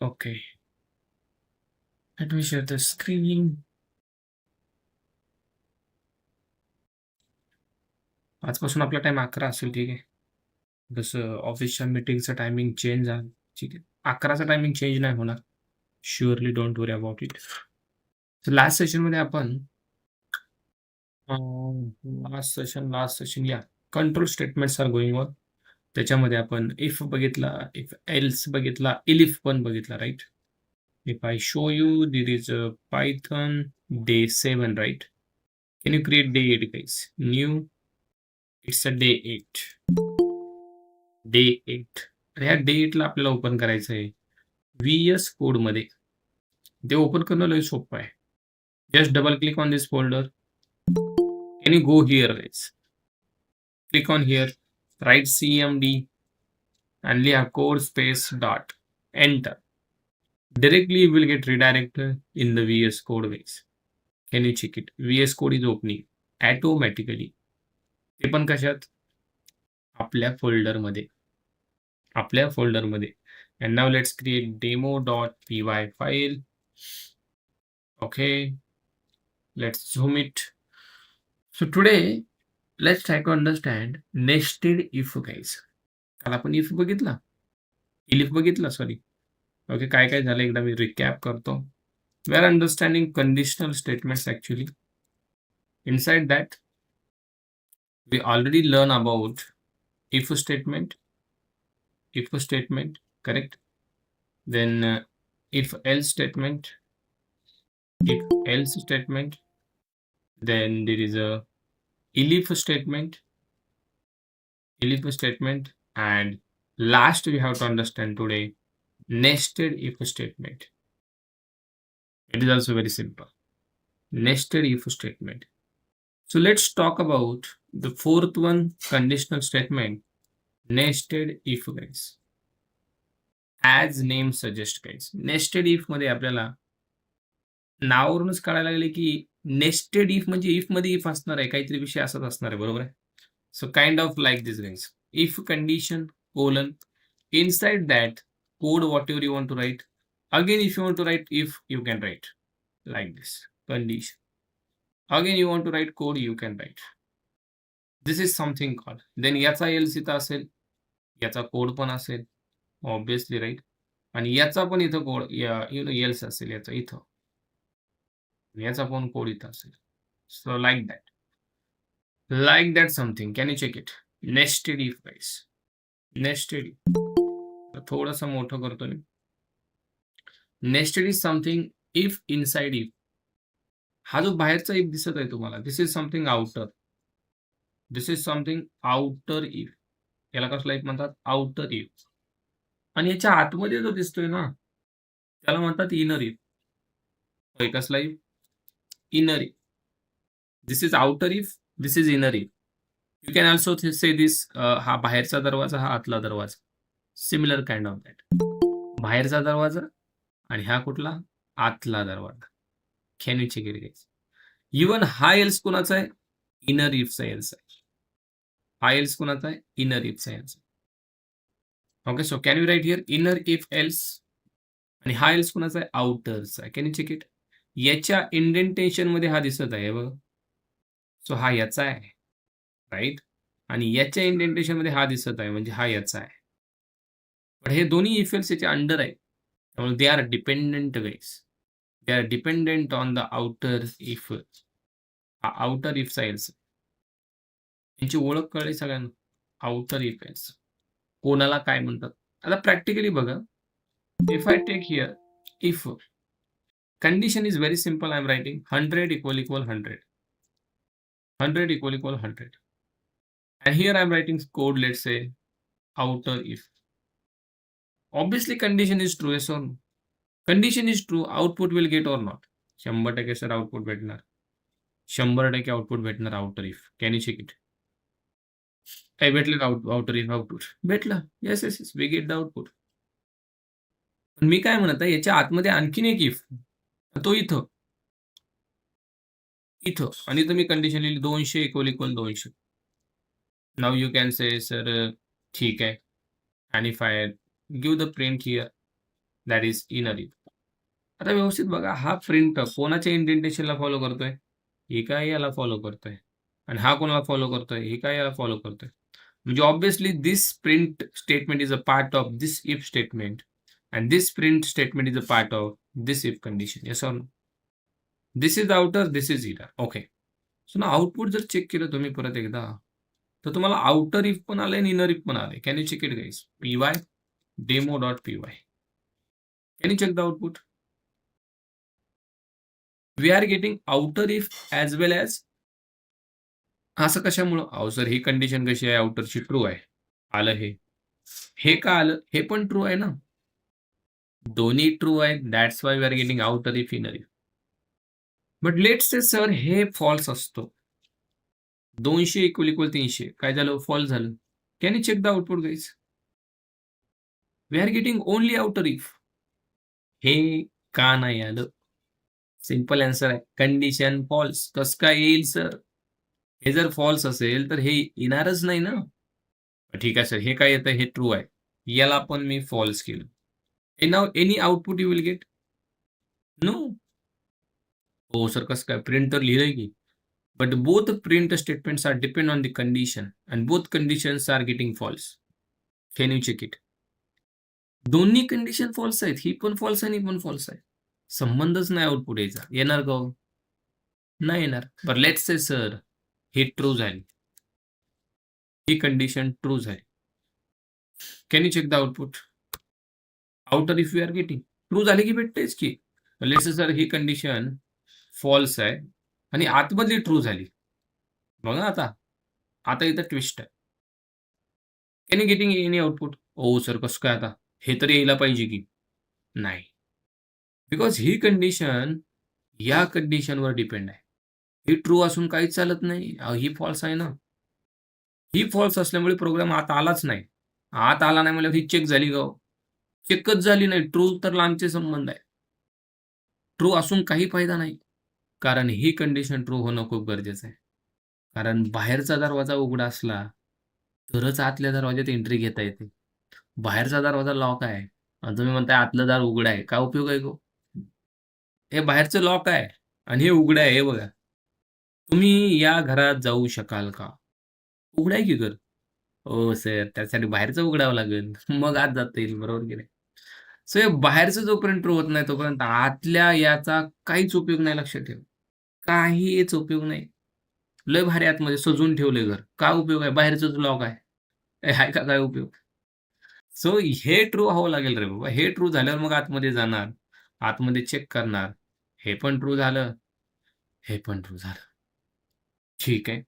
Okay. Let me share the screen. आजपासून आपला time 11 असेल, ठीक आहे. जसं ऑफिसच्या मीटिंगचं टायमिंग चेंज झालं, ठीक आहे. 11चा टायमिंग चेंज नाही होणार. Surely don't worry about it. तर लास्ट सेशनमध्ये आपण लास्ट सेशन या control statements are going on. त्याच्यामध्ये आपण इफ बघितला, इफ एल्स बघितला, इलिफ पण बघितला, right? If I show you, there is a Python day 7, right? Can you create day 8, guys? New, it's a day 8. Day 8. तर ह्या day 8 ला आपल्याला ओपन करायचं आहे VS कोडमध्ये. ते ओपन करणं लय सोपं आहे. Just double click on this folder. Can you go here, guys? Click on here, write CMD and लिहा code space dot. Enter. Directly you will get redirected in the VS Code, guys. Can you check it? VS Code is opening automatically. ते पण कशात? आपल्या फोल्डरमध्ये. And now let's create demo.py file. Okay. Let's zoom it. So today, let's try to understand nested if, guys. काल आपण if बघितला, elif बघितला, sorry. Okay, काय काय झालं एकदा मी रिकॅप करतो. We are understanding conditional statements actually. Inside that, we already learn about if statement, correct? Then if else statement, then there is a elif statement, and last we have to understand today nested if statement. It is also very simple. Nested if statement. So let's talk about the fourth one, conditional statement, nested if, guys. As name suggests, guys. Nested if मध्ये आपल्याला नावावरूनच कळायला लागले की nested if म्हणजे if मध्ये if असणार आहे, काहीतरी विषय असाच असणार आहे, बरोबर आहे? So kind of like this, guys. If condition colon inside that code whatever you want to write. Again, if you want to write if, you can write like this condition. Again, you want to write code, you can write. This is something called. Then याचा else इथं असेल, याचा code पण असेल, obviously, right? आणि याचा पण इथं कोड else असेल याचा इथं, याचा पण कोड इथं असेल. So like that something. Can you check it? Nested if, guys. Nested if थोडंसं मोठं करतो मी. Nested is something if inside if. हा जो बाहेरचा इफ दिसत आहे तुम्हाला, this is something outer. Outer if. याला कसला इफ म्हणतात? Outer if. आणि याच्या आतमध्ये जो दिसतोय ना, त्याला म्हणतात इनर इफ. कसला if? Inner if. This is outer if, this is inner if. You can also say this, हा बाहेरचा दरवाजा, हा आतला दरवाजा. Similar kind of that. बाहेरचा दरवाजा आणि हा कुठला? आतला दरवाजा. Can you check it, guys? Even हा एल्स कोणाचा आहे? इनर इफचा एल्स आहे. हा एल्स कोणाचा आहे? इनर इफचा else. Okay, so can you write here inner if else. आणि हा एल्स कोणाचा आहे? आउटरचा आहे. Can you check it? याच्या इंडेंटेशन मध्ये हा दिसत आहे बघा. सो हा याचा आहे, राईट? आणि याच्या इंडेंटेशन मध्ये हा दिसत आहे, म्हणजे हा याचा आहे. पण हे दोन्ही इफ एल्स याच्या अंडर आहे, त्यामुळे they are dependent, guys. They are dependent on the outer if. हा आउटर इफचा एल्स. यांची ओळख कळली सगळ्यांना? आउटर इफ एल्स कोणाला काय म्हणतात? आता प्रॅक्टिकली बघा. If I take here if condition is very simple. I'm writing 100 equal 100. 100 equal 100. And here I'm writing code, let's say outer if. Obviously condition is true, yes or no? Condition is true, output will get or not? 100% sir output भेटणार. 100% output भेटणार outer if. Can you check it? काय भेटलं का outer if output? भेटलं. Yes yes yes, we get the output. पण मी काय म्हणत आहे, याच्या आतमध्ये आणखीन एक इफ, तो इथं आणि तुम्ही कंडिशन लिहिली 200 equal 200. Now you can say sir ठीक आहे. आणि if I give the print here, that is inner if. आता व्यवस्थित बघा, हा प्रिंट कोणाच्या इंडेंटेशनला फॉलो करतोय? हे काय याला फॉलो करतोय. आणि हा कोणाला फॉलो करतोय? हे काय याला फॉलो करतोय. म्हणजे obviously this print statement is a part of this if statement and this print statement is a part of this if condition. Yes or no? This is outer, this is inner. Okay. So ना output जर check केलं तुम्ही परत एकदा, तर तुम्हाला outer if पण आलंय आणि इनर इफ पण आलंय. Can you check it guys? py demo.py. Can you check the output? We are getting outer if as well as. असं कशामुळं? अहो सर, ही कंडिशन कशी आहे? आउटरची ट्रू आहे. आलं हे. हे का आलं? हे पण ट्रू आहे ना. दोन्ही ट्रू आहेत. That's why we are getting outer if, inner if. But let's say sir हे फॉल्स असतो. 200 = 300. काय झालं? फॉल्स झालं. Can you check the output guys? We are getting only outer if. हे का नाही आलं? सिंपल आन्सर आहे. Condition false. कसं काय येईल सर? हे जर फॉल्स असेल तर हे येणारच नाही ना. ठीक आहे सर, हे काय येतं? हे ट्रू आहे. याला पण मी फॉल्स केलं. Now any output you will get? No. हो सर, कसं काय? प्रिंट तर लिहिलंय की. But both print statements are depend on the condition and both conditions are getting false. Can you check it? दोन्ही कंडिशन फॉल्स आहेत. ही पण फॉल्स आहे आणि ही पण फॉल्स आहे. संबंधच नाही आउटपुट याचा. येणार का हो? नाही येणार. बरं लेट्स से सर ही ट्रू झाली. ही कंडिशन ट्रू झाली. Can you check the output? Outer if we are getting. True झाली की भेटतेच की. लेट्स से सर ही कंडिशन फॉल्स आहे आणि आतमधली ट्रू झाली. बघा आता. आता इथं ट्विस्ट आहे. Can you getting any output? ओ सर, कसं काय आता? हे तर यायला पाहिजे की. नाही. बिकॉज ही कंडिशन या कंडिशनवर डिपेंड आहे. ही ट्रू असून काहीच चालत नाही. ही फॉल्स आहे ना. ही फॉल्स असल्यामुळे प्रोग्राम आत आलाच नाही. आत आला नाही म्हणजे ही चेक झाली का हो? चेकच झाली नाही. ट्रू तर लांबचे संबंध आहे. ट्रू असून काही फायदा नाही. कारण ही कंडिशन ट्रू होणं खूप गरजेचं आहे. कारण बाहेरचा दरवाजा उघडा असला, तरच आतल्या दरवाज्यात एंट्री घेता येते. बाहेरचा दरवाजा लॉक आहे आणि तुम्ही म्हणताय आतलं दार उघडं आहे. काय उपयोग आहे तो? हे बाहेरचं लॉक आहे आणि हे उघडं आहे. हे बघा. तुम्ही या घरात जाऊ शकाल का? उघडं आहे की घर. हो सर, त्यासाठी बाहेरचं उघडावं लागेल. मग आत जाता येईल. बरोबर की नाही? सो हे बाहेरचं जोपर्यंत ट्रू होत नाही, तोपर्यंत आतल्या याचा काहीच उपयोग नाही. लक्षात ठेवा. काहीच उपयोग नाही. लय भारी आतमध्ये सजवून ठेवलंय घर. काय उपयोग आहे? बाहेरचंच लॉक आहे. आहे का काय उपयोग? सो हे ट्रू हवं लागेल रे बाबा. हे ट्रू झाल्यावर मग आतमध्ये जाणार. आतमध्ये चेक करणार. हे पण ट्रू झालं. हे पण ट्रू झालं. ठीक आहे.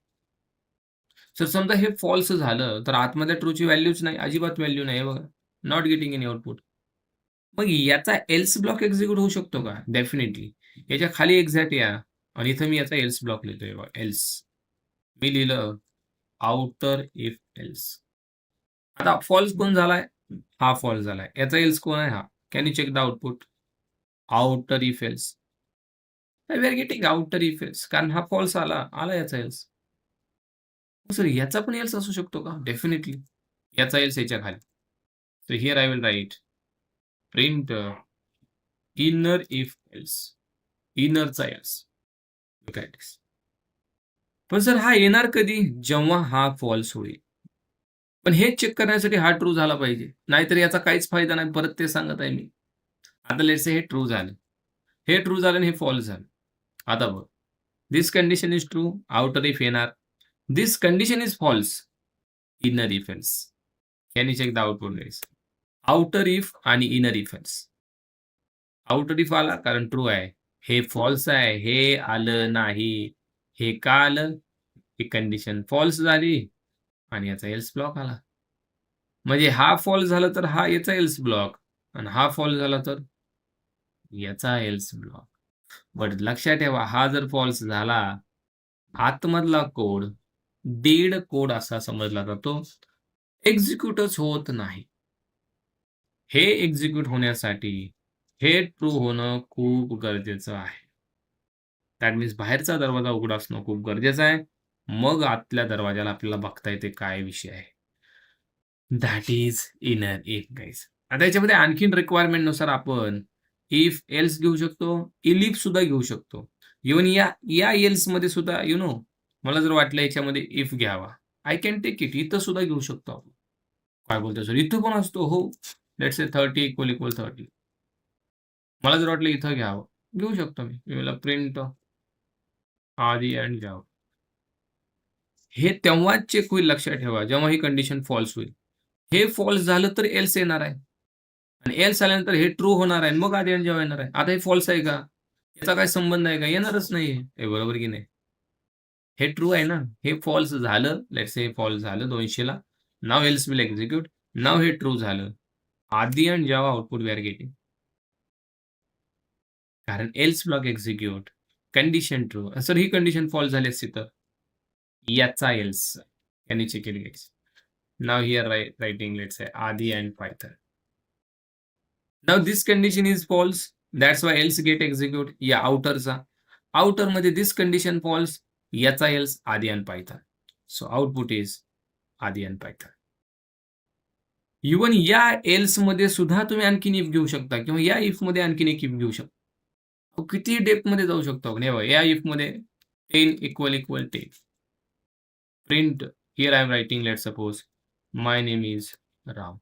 सर समजा हे फॉल्स झालं, तर आतमधल्या ट्रूची व्हॅल्यूच नाही. अजिबात व्हॅल्यू नाही. हे बघा. Not getting any output. मग याचा एल्स ब्लॉक एक्झिक्यूट होऊ शकतो का? डेफिनेटली. याच्या खाली एक्झॅक्ट या आणि इथं मी याचा एल्स ब्लॉक लिहितोय बघा. एल्स. मी लिहिलं आउटर इफ एल्स. आता फॉल्स कोण झालाय? हा फॉल्स झालाय. याचा एल्स कोण आहे? हा. Can you check the output? Outer if else. We are getting outer if else. कारण हा फॉल्स आला याचा एल्स. सर याचा पण एल्स असू शकतो का? डेफिनेटली. याचा एल्स याच्या खाली. So here I will write print inner if else. इनरचा एल्स. Look at this. पण सर हा येणार कधी? जेव्हा हा फॉल्स होईल. पण हे चेक करण्यासाठी हा ट्रू झाला पाहिजे. नाहीतर याचा काहीच फायदा नाही. परत ते सांगत आहे मी. आता लेट्स से हे ट्रू झालं. हे ट्रू झालं आणि हे फॉल्स झालं. आता बघ. This condition is true. Outer if येणार. This condition is false. Inner if else. Can you check the output guys? Outer if आणि inner if else. Outer if आला कारण ट्रू आहे. हे फॉल्स आहे. हे आलं नाही. हे का आलं? ही कंडिशन फॉल्स झाली आणि याचा एल्स ब्लॉक आला. म्हणजे हा फॉल्स झाला तर हा याचा एल्स ब्लॉक आणि हा फॉल्स झाला तर याचा एल्स ब्लॉक. बट लक्षात ठेवा, हा जर फॉल्स झाला, आतमधला कोड डेड कोड असा समजला जातो. एक्झिक्यूटच होत नाही. हे एक्झिक्यूट होण्यासाठी हे ट्रू होणं खूप गरजेचं आहे. दॅट मीन्स बाहेरचा दरवाजा उघडा असणं खूप गरजेचं आहे. मग आतल्या दरवाजाला आपल्याला बघता येते काय विषय आहे. That is inner if guys. आता याच्यामध्ये आणखीन रिक्वायरमेंट नुसार आपण इफ, एल्स घेऊ शकतो, इलिफ सुद्धा घेऊ शकतो. इव्हन या एल्समध्ये सुद्धा मला जर वाटलं याच्यामध्ये इफ घ्यावा, आय कॅन टेक इट. इथं सुद्धा घेऊ शकतो आपण. काय बोलतो सर? इथं पण असतो. हो. Let's say 30 equal 30. मला जर वाटलं इथं घ्यावं, घेऊ शकतो मी. मी मला प्रिंट आधी एंड घ्यावं. हे तेव्हाच चेक होईल, लक्षात ठेवा, जेव्हा ही कंडिशन फॉल्स होईल. हे फॉल्स झालं तर एल्स येणार आहे आणि एल्स आल्यानंतर हे ट्रू होणार आहे आणि मग आधी एंड जेव्हा येणार आहे. आता हे फॉल्स आहे का? याचा काय संबंध आहे का? येणारच नाहीये. हे बरोबर की नाही? हे ट्रू आहे ना. हे फॉल्स झालं. लेट्स से हे फॉल्स झालं 200 ला. Now else will execute. Now हे ट्रू झालं. आधी एंड जेव्हा आउटपुट वी आर गेटिंग. कारण else block execute. Condition true. Sir ही कंडिशन फॉल्स झाली असती तर याचा एल्स. यांनी चेक केली guys. Now here writing let's say Adi and Python. Now this condition is false. That's why else get execute. या outerचा. outer मध्ये this condition false. याचा else Adi and Python. So output is Adi and Python. Even या else मध्ये सुद्धा तुम्ही आणखीन if घेऊ शकता किंवा या इफ मध्ये आणखीन एक इफ घेऊ शकता. किती डेप्थ मध्ये जाऊ शकतो आपण. या इफ मध्ये 10 equal 10. Print here I am writing let suppose my name is Ram.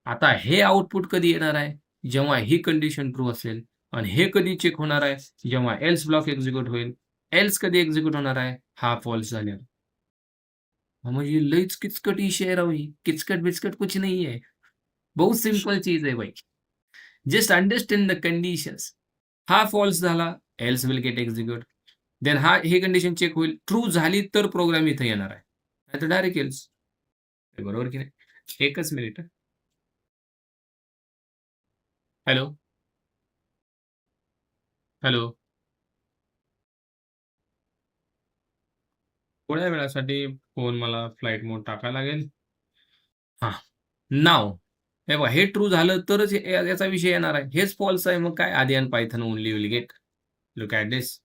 आता हे आउटपुट कधी येणार आहे? जेव्हा ही कंडिशन ट्रू असेल. आणि हे कधी चेक होणार आहे? जेव्हा एल्स ब्लॉक एक्झिक्यूट होईल. एल्स कधी एक्झिक्यूट होणार आहे? हा फॉल्स झाल्यावर. म्हणजे लईच किचकट इशू आहे राव ही. किचकट बिचकट कुछ नहीं है. बहुत सिंपल चीज आहे भाई. Just understand the conditions. हा फॉल्स झाला, else will get execute. Then हे कंडिशन चेक होईल. ट्रू झाली तर प्रोग्राम इथं येणार आहे. नाहीतर डायरेक्ट एल्स. बरोबर की नाही? एकच मिनिट. हॅलो. हॅलो. थोड्या वेळासाठी फोन मला फ्लाइट मोड टाकायला लागेल. हां. नाव हे बघा, हे ट्रू झालं तरच याचा विषय येणार आहे. हेच फॉल्स आहे, मग काय आधी आणि Python only will get. Look at this.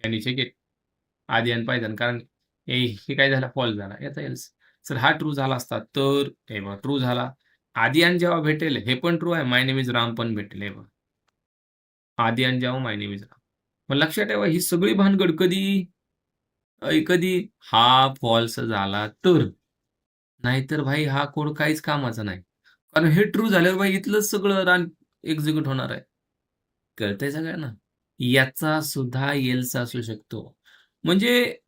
आणि गेट आधी आणि पायथन. कारण हे काय झालं? फॉल्स झाला. याचा एल्स. सर हा ट्रू झाला असता तर हे बघा ट्रू झाला. आधी आणि जेव्हा भेटेल हे पण ट्रू आहे. माय नेम इज राम पण भेटेल. हे बघा. आधी आणि जेव्हा माय नेम इज राम. मग लक्षात ठेवा ही सगळी भानगड कधी हा फॉल्स झाला तर. नाहीतर भाई हा कोड काहीच कामाचा नाही. कारण हे ट्रू झाल्यावर भाई इथलंच सगळं रान एक्झिक्यूट होणार आहे. कळतंय सगळ्यांना? याचा सुद्धा एल्स असू शकतो. म्हणजे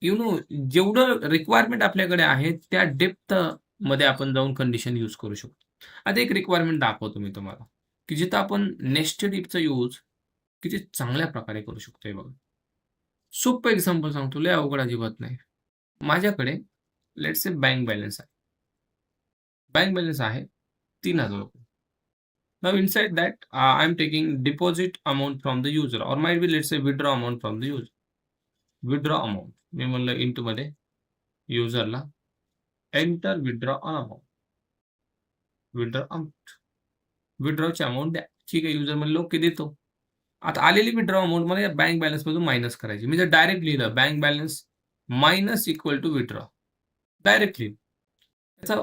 जेवढं रिक्वायरमेंट आपल्याकडे आहे त्या डेप्थ मध्ये आपण जाऊन कंडिशन यूज करू शकतो. आता एक रिक्वायरमेंट दाखवतो मी तुम्हाला, की जिथं आपण नेस्टेड इफचा यूज किती चांगल्या प्रकारे करू शकतो. बघा, सोपं एक्झाम्पल सांगतो, लय अवघड अजिबात नाही. माझ्याकडे लेट्स से बँक बॅलन्स आहे. बँक बॅलन्स आहे 3,000 रुपये. Now inside that, I'm taking deposit amount from the user, or might be let's say withdraw amount from the user. Withdraw amount. मी म्हणलं इंटू मध्ये युजरला enter withdraw amount. Withdraw amount. विथड्रॉची amount द्या. ठीक आहे. User म्हणलं ओके देतो. आता आलेली विथड्रॉ अमाऊंट मला या बँक बॅलन्स मधून मायनस करायची. मी जर डायरेक्ट लिहिलं bank balance minus equal to withdraw, direct लिहिलं. त्याचा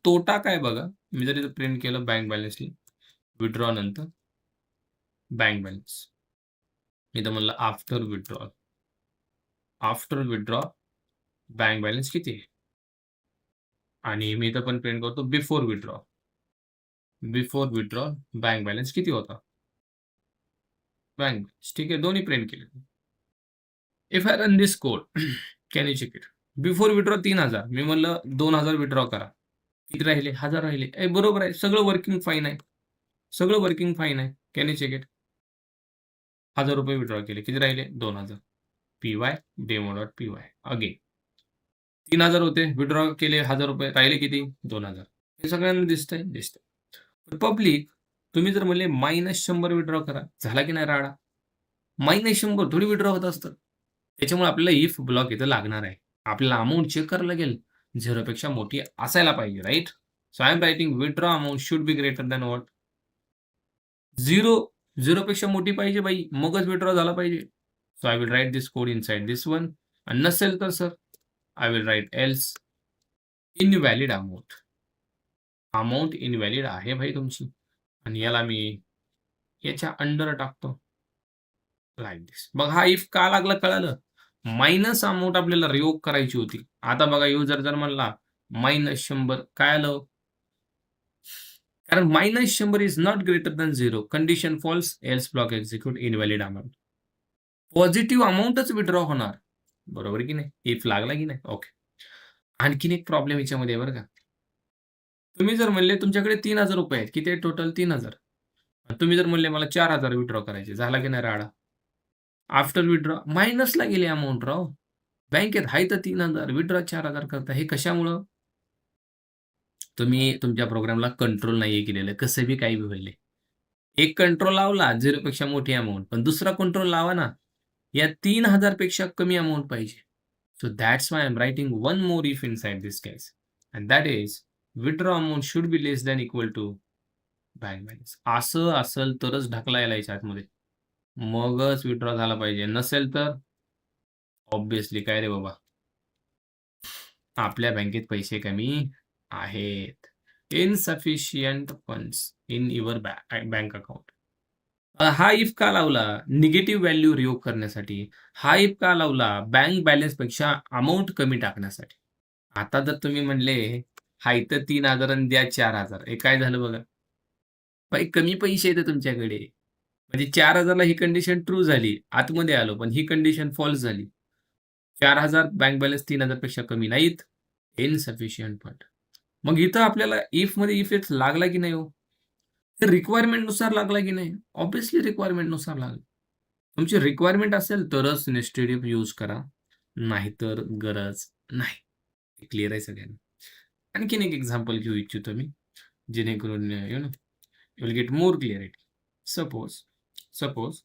तोटा काय बघा. मी जर इथं प्रिंट केलं बँक बॅलन्स विथड्रॉ नंतर बँक बॅलन्स. इथं म्हणलं after withdraw. After withdraw bank balance किती आहे? आणि मी इथं पण प्रिंट करतो before withdraw. Before withdraw bank balance किती होता? Bank balance. ठीक आहे. दोन्ही प्रिंट केले. If I run this code can you check it. Before withdraw 3,000. मी म्हणलं 2,000 विथड्रॉ करा. किती राहिले? 1,000 राहिले. बरोबर आहे. सगळं वर्किंग फाईन आहे. सगळं वर्किंग फाईन आहे. Can you check it. 1,000 रुपये विथड्रॉ केले. किती राहिले? 2,000. py demo.py अगेन 3,000 होते. विथड्रॉ केले 1,000 रुपये. राहिले किती? 2,000. हे सगळ्यांना दिसतंय? दिसतंय. पब्लिक तुम्ही जर म्हणले -100 विथड्रॉ करा, झाला की नाही राडा? -100 थोडी विथड्रॉ होत असतं. त्याच्यामुळे आपल्याला इफ ब्लॉक इथं लागणार आहे. आपल्याला अमाउंट चेक करायला लागेल. 0 पेक्षा मोठी असायला पाहिजे, right? So I am writing withdraw amount should be greater than what? 0 पेक्षा मोठी पाहिजे बाई, मगच विथड्रॉ झाला पाहिजे. So I will write this code inside this one. आणि नसेल तर sir I will write else invalid amount. Amount invalid आहे भाई तुमची. आणि याला मी याच्या अंडर टाकतो. Like this. बघ हा इफ का लागला कळालं? मायनस अमाउंट आपल्याला रिवोक करायची होती. आता बघा युजर जर म्हणला -100 काय आलं? कारण -100 is not greater than 0. Condition false, else block execute invalid amount. Positive अमाउंटच विड्रॉ होणार. बरोबर की नाही? इफ लागला की नाही? ओके. आणखीन एक प्रॉब्लेम याच्यामध्ये आहे बरं का. तुम्ही जर म्हणले तुमच्याकडे ₹3000 आहेत. किती आहे टोटल? 3000. तुम्ही जर म्हणले मला 4000 विथड्रॉ करायचे. झाला की नाही राडा? आफ्टर विथड्रॉ मायनसला गेली अमाउंट राव. बँकेत आहे तर 3000 विथड्रॉ 4000 करता. हे कशामुळं? तुम्ही तुमच्या प्रोग्रामला कंट्रोल नाहीये केलेलं. कसं बी काही बी होईल. एक कंट्रोल लावला 0 पेक्षा मोठी अमाउंट. पण दुसरा कंट्रोल लावा ना. या 3000 पेक्षा कमी अमाउंट पाहिजे. So that's why I'm writing one more if inside this case. And that is withdraw amount should be less than equal to bank balance. असं असेल तरच ढकला यायला याच्या आतमध्ये. मगच विथड्रॉ झाला पाहिजे. नसेल तर ऑब्व्हियसली काय रे बाबा, आपल्या बँकेत पैसे कमी आहेत. Insufficient funds in your bank account. हा इफ का लावला? निगेटिव्ह व्हॅल्यू रिवोक करण्यासाठी. हा इफ का लावला? बँक बॅलन्सपेक्षा अमाउंट कमी टाकण्यासाठी. आता जर तुम्ही म्हणले, "हाय तर 3000 आणि द्या 4000." हे काय झालं बघा. भाई कमी पैसे आहेत तुमच्याकडे. म्हणजे 4000 ला ही कंडिशन ट्रू झाली. आतमध्ये आलो, पण ही कंडिशन फॉल्स झाली. 4000 बँक बॅलन्स 3000 पेक्षा कमी नाहीत. Insufficient fund. मग इथं आपल्याला इफमध्ये इफ लागला की नाही हो? ते रिक्वायरमेंटनुसार लागला की नाही? ऑब्व्हियसली रिक्वायरमेंटनुसार लागला. तुमची रिक्वायरमेंट असेल तरच नेस्टेड इफ यूज करा. नाहीतर गरज नाही. क्लिअर आहे सगळ्यांना. आणखीन एक एक्झाम्पल घेऊ इच्छितो मी. जेणेकरून you will get more clarity. Suppose suppose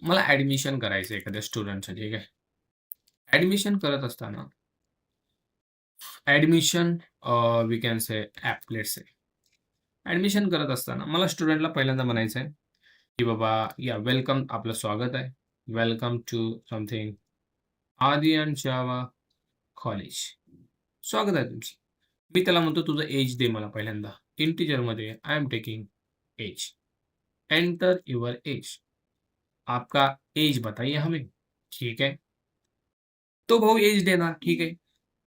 मला ॲडमिशन करायचं आहे एखाद्या स्टुडंटसाठी. ठीक आहे. ॲडमिशन करत असताना admission we can say app let's say. Admission करत असताना मला स्टुडंटला पहिल्यांदा म्हणायचं आहे, की बाबा या वेलकम आपलं स्वागत आहे. वेलकम टू समथिंग आदियन जावा कॉलेज. स्वागत आहे तुमचं. मी त्याला म्हणतो तुझं एज दे मला पहिल्यांदा. इंटिजरमध्ये I am taking age. Enter your age. आपका एज बताइए हमें. ठीक आहे. तो भाऊ एज देणार. ठीक आहे.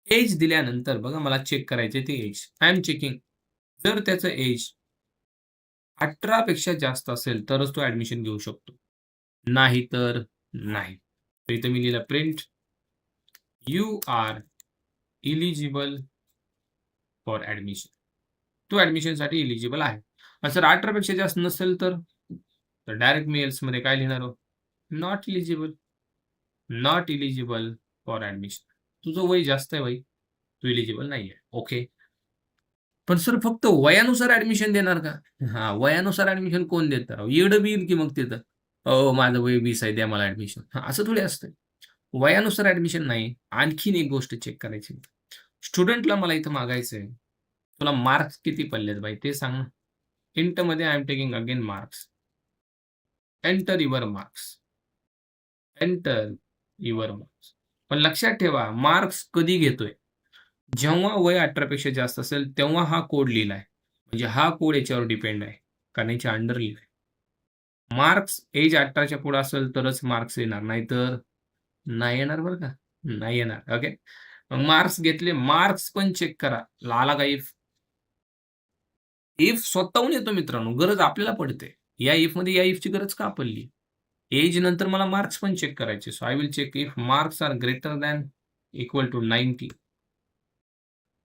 एज दिल्यानंतर बघा मला चेक करायचे ते एज. I am checking. जर त्याचं एज 18 पेक्षा जास्त असेल तरच तो ॲडमिशन घेऊ शकतो. नाही तर नाही. तर इथे मी लिहिलं print you are eligible for admission. तो ॲडमिशनसाठी इलिजिबल आहे. जर 18 पेक्षा जास्त नसेल तर डायरेक्ट मी एल्समध्ये काय लिहिणार आहोत? Not eligible. Not eligible for admission. तुझं वय जास्त आहे भाई. तू इलिजिबल नाहीये. ओके. पण सर फक्त वयानुसार ॲडमिशन देणार का? हां, वयानुसार ॲडमिशन कोण देतं राव? येडं बी येईल की मग तिथं. "अहो, माझं वय 20 आहे, द्या मला ॲडमिशन." हां, असं थोडी असतं. वयानुसार ॲडमिशन नाही. आणखीन एक गोष्ट चेक करायची. स्टुडंटला मला इथं मागायचंय, तुला मार्क्स किती पडलेत भाई ते सांग ना. इंटमध्ये I am taking again marks. Enter your marks. Enter your marks. पण लक्षात ठेवा मार्क्स कधी घेतोय? जेव्हा वय 18 पेक्षा जास्त असेल, तेव्हा हा कोड लिहिलाय. म्हणजे हा कोड याच्यावर डिपेंड आहे. कारण याच्या अंडर लिहिलंय. मार्क्स एज 18 च्या पुढे असेल तरच मार्क्स येणार. नाहीतर नाही येणार बरं का. नाही येणार. ओके. मग मार्क्स घेतले. मार्क्स पण चेक करा. आला का इफ? इफ स्वतःहून येतो मित्रांनो. गरज आपल्याला पडते. या इफमध्ये या इफची गरज का पडली? एज नंतर मला मार्क्स पण चेक करायचे. So I will check if marks are greater than equal to 90.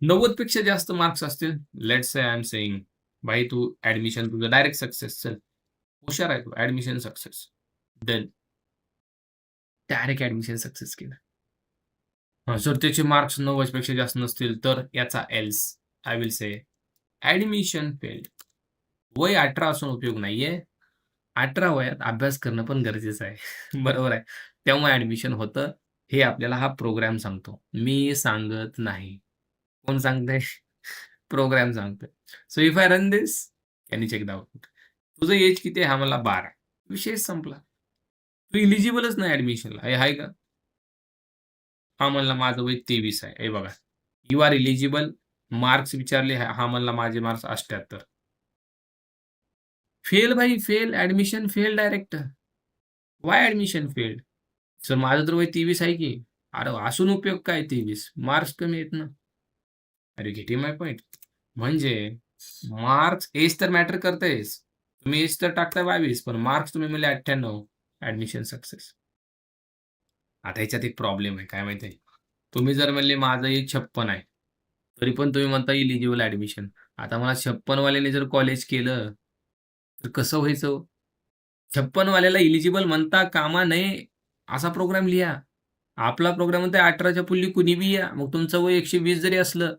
90 पेक्षा जास्त मार्क्स असतील. Let's say I am saying भाई तू ॲडमिशन तुझं डायरेक्ट सक्सेस. चल. हुशार आहे तू. Admission success. Done. Direct admission success केलं. जर त्याचे मार्क्स 90 पेक्षा जास्त नसतील तर याचा else. I will say admission failed. वय 18 असून उपयोग नाहीये. 18 वयात अभ्यास करणं पण गरजेचं आहे. बरोबर आहे. तेव्हा ॲडमिशन होतं. हे आपल्याला हा प्रोग्राम सांगतो. मी सांगत नाही. कोण सांगतंय? प्रोग्राम सांगतोय. So if I run this can you check the output. तुझं एज किती आहे? हा म्हणला 12. विषय संपला. तू इलिजिबलच नाही ॲडमिशनला. हे आहे का? हा म्हणला माझं वय 23 आहे. हे बघा. You are eligible. मार्क्स विचारले, हा म्हणला माझे मार्क्स 78. फेल भाई fail. Admission fail direct. Why admission failed? Sir माझं तर वय 23 आहे की. अरे असून उपयोग काय 23? मार्क्स कमी आहेत ना. अरे गेटिंग माय पॉइंट? म्हणजे मार्क्स एज तर मॅटर करतेच. तुम्ही एज तर टाकताय 22 पण मार्क्स तुम्ही म्हणले 98. Admission success. आता ह्याच्यात एक प्रॉब्लेम आहे. काय माहिती आहे? तुम्ही जर म्हणले माझं एज 56 आहे, तरी पण तुम्ही म्हणता इलिजिबल ॲडमिशन. आता मला 56 वाल्याने जर कॉलेज केलं, तर कसं व्हायचं हो? 56 वाल्याला इलिजिबल म्हणता कामा नये, असा प्रोग्राम लिहा. आपला प्रोग्राम म्हणतोय 18च्या पुढली कुणी बी या. मग तुमचं वय 120 जरी असलं,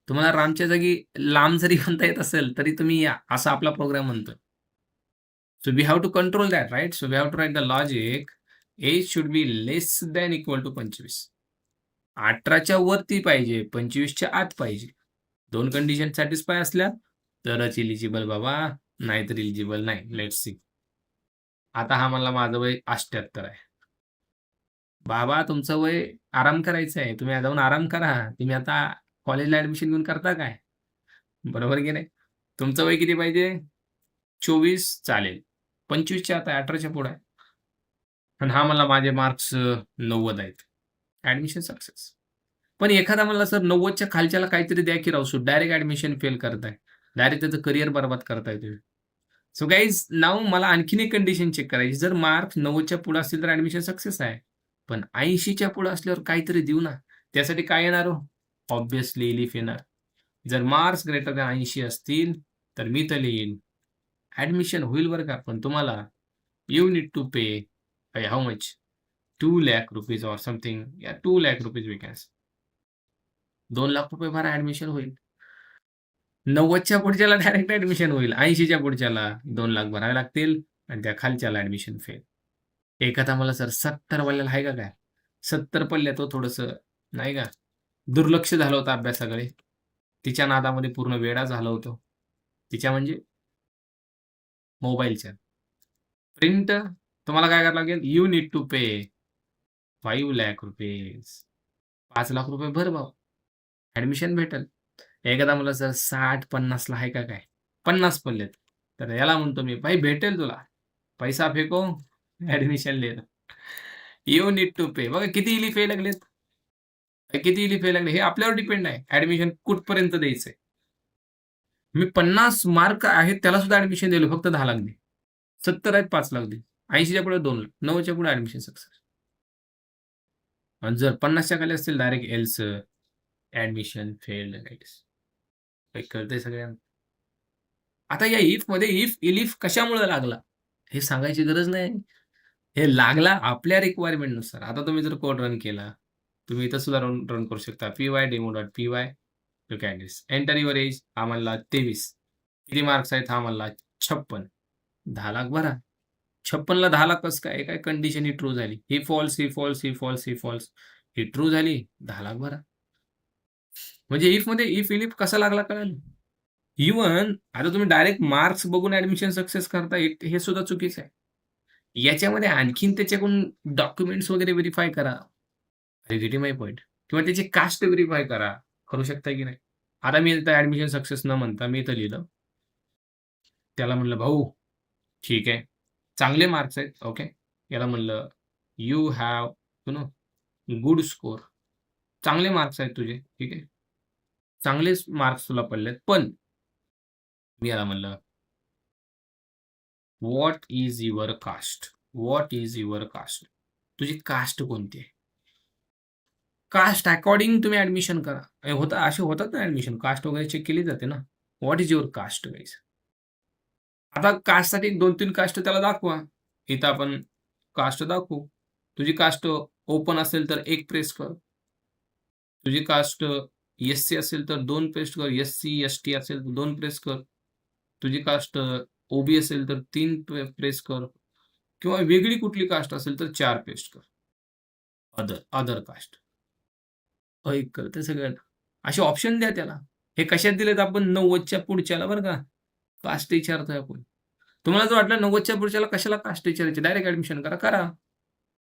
तुम्हाला रामच्या जागी लांब जरी म्हणता येत असेल, तरी तुम्ही या. असा आपला प्रोग्राम म्हणतोय. So we have to control that, right? So we have to write the logic. Age should be less than equal to 25. 18च्या वरती पाहिजे, 25च्या आत पाहिजे. 2 कंडिशन सॅटिस्फाय असल्या तरच इलिजिबल बाबा, नाहीतर इलिजिबल नाही. Let's see. आता हा म्हणला माझं वय 78 आहे. बाबा तुमचं वय आराम करायचं आहे. तुम्ही जाऊन आराम करा. तुम्ही आता कॉलेजला ॲडमिशन घेऊन करता काय? बरोबर की नाही? तुमचं वय किती पाहिजे? 24 चालेल. 25च्या आत आहे, 18च्या पुढे आहे. पण हा म्हणला माझे मार्क्स 90 आहेत. Admission success. पण एखादा म्हणला सर 90च्या खालच्याला काहीतरी द्या की राव सूट. डायरेक्ट ॲडमिशन फेल करताय. डायरेक्ट त्याचं करियर बरबाद करताय तुम्ही. सो गाईज नाऊ मला आणखीन एक कंडिशन चेक करायची. जर मार्क्स 90च्या पुढे असतील तर ॲडमिशन सक्सेस आहे. पण 80च्या पुढे असल्यावर काहीतरी देऊ ना. त्यासाठी काय येणार हो? ऑब्व्हियसली इलिफ येणार. जर मार्क्स ग्रेटर दॅन 80 असतील, तर मी तर लिहीन ॲडमिशन होईल बरं का, पण तुम्हाला you need to pay how much? 2 lakh rupees or something. या 2 lakh rupees we can say. 2 lakh रुपये भरा ॲडमिशन होईल. 90च्या पुढच्याला डायरेक्ट ॲडमिशन होईल. 80च्या पुढच्याला 2 लाख भरावे लागतील आणि त्या खालच्याला ॲडमिशन फेल. एखादा मला सर 70 वाल्याला आहे का काय? 70 पडल्या तो थोडंसं नाही का, दुर्लक्ष झालं होतं अभ्यासाकडे. तिच्या नादामध्ये पूर्ण वेडा झालो होतो. तिच्या म्हणजे मोबाईलच्या. प्रिंट तुम्हाला काय करावं लागेल? You need to pay 5 lakh rupees. 5 lakh रुपये भर भाऊ. ॲडमिशन भेटेल. एखादा मला सर 60-50 ला आहे का काय? 50 पडलेत. तर याला म्हणतो मी, "भाई भेटेल तुला. पैसा फेको, ॲडमिशन ले लो." यू नीड टू पे. बघा किती इलिफ यायला लागलेत. किती इलिफ यायला लागले हे आपल्यावर डिपेंड आहे. ॲडमिशन कुठपर्यंत द्यायचंय. मी 50 मार्क आहेत त्याला सुद्धा ॲडमिशन दिलं फक्त 10 लाख दे. 70 आहेत 5 लाख दे. 80च्या पुढे 2 लाख. 90च्या पुढे ॲडमिशन सक्सेस. आणि जर 50च्या खाली असतील direct else admission failed guys. काही कळतंय सगळ्यांना? आता या इफमध्ये इफ, इलिफ कशामुळे लागला? हे सांगायची गरज नाही. हे लागला आपल्या रिक्वायरमेंटनुसार. आता तुम्ही जर कोड रन केला, तुम्ही इथं सुद्धा रन रन करू शकता. py-demo.py you can this. Enter your age. हा म्हणला 23. किती मार्क्स आहेत? हा म्हणला 56. 10 लाख भरा. 56 ला 10 लाख कसं काय? काय कंडिशन ही ट्रू झाली. ही फॉल्स, ही फॉल्स, ही फॉल्स, ही फॉल्स. ही ट्रू झाली. 10 लाख भरा. म्हणजे इफमध्ये इफ इलिफ कसा लागला कळेल? इव्हन आता तुम्ही डायरेक्ट मार्क्स बघून ॲडमिशन सक्सेस करता हे सुद्धा चुकीचं आहे. याच्यामध्ये आणखीन त्याच्याकडून डॉक्युमेंट्स वगैरे व्हेरिफाय करा. आर गेटिंग माय पॉइंट? किंवा त्याची कास्ट व्हेरिफाय करा. करू शकता की नाही? आता मी इथं ॲडमिशन सक्सेस न म्हणता मी इथं लिहिलं. त्याला म्हणलं, "भाऊ ठीक आहे. चांगले मार्क्स आहेत." ओके. याला म्हणलं, "यू हॅव गुड स्कोर." चांगले मार्क्स आहेत तुझे. ठीक आहे. चांगलेच मार्क्स तुला पडलेत. पण मी याला म्हणलं, "what is your caste? What is your caste?" तुझी कास्ट कोणती आहे? कास्ट अकॉर्डिंग तुम्ही ॲडमिशन करा. असे होतात ना ॲडमिशन. कास्ट वगैरे चेक केली जाते ना. What is your caste guys? आता कास्टसाठी 2-3 कास्ट त्याला दाखवा. इथं आपण कास्ट दाखवू. तुझी कास्ट ओपन असेल तर 1 प्रेस कर. तुझी कास्ट एस-सी असेल तर 2 प्रेस कर. एस-सी, एस-टी असेल तर 2 प्रेस कर. तुझी कास्ट ओ-बी असेल तर 3 प्रेस कर. किंवा वेगळी कुठली कास्ट असेल तर 4 पेस्ट कर. Other caste. कळतंय सगळ्यांना. असे ऑप्शन द्या त्याला. हे कशात दिलेत आपण 90च्या पुढच्याला बरं का. कास्ट विचारतोय आपण. तुम्हाला जर वाटलं 90च्या पुढच्याला कशाला कास्ट विचारायची, डायरेक्ट ॲडमिशन करा, करा.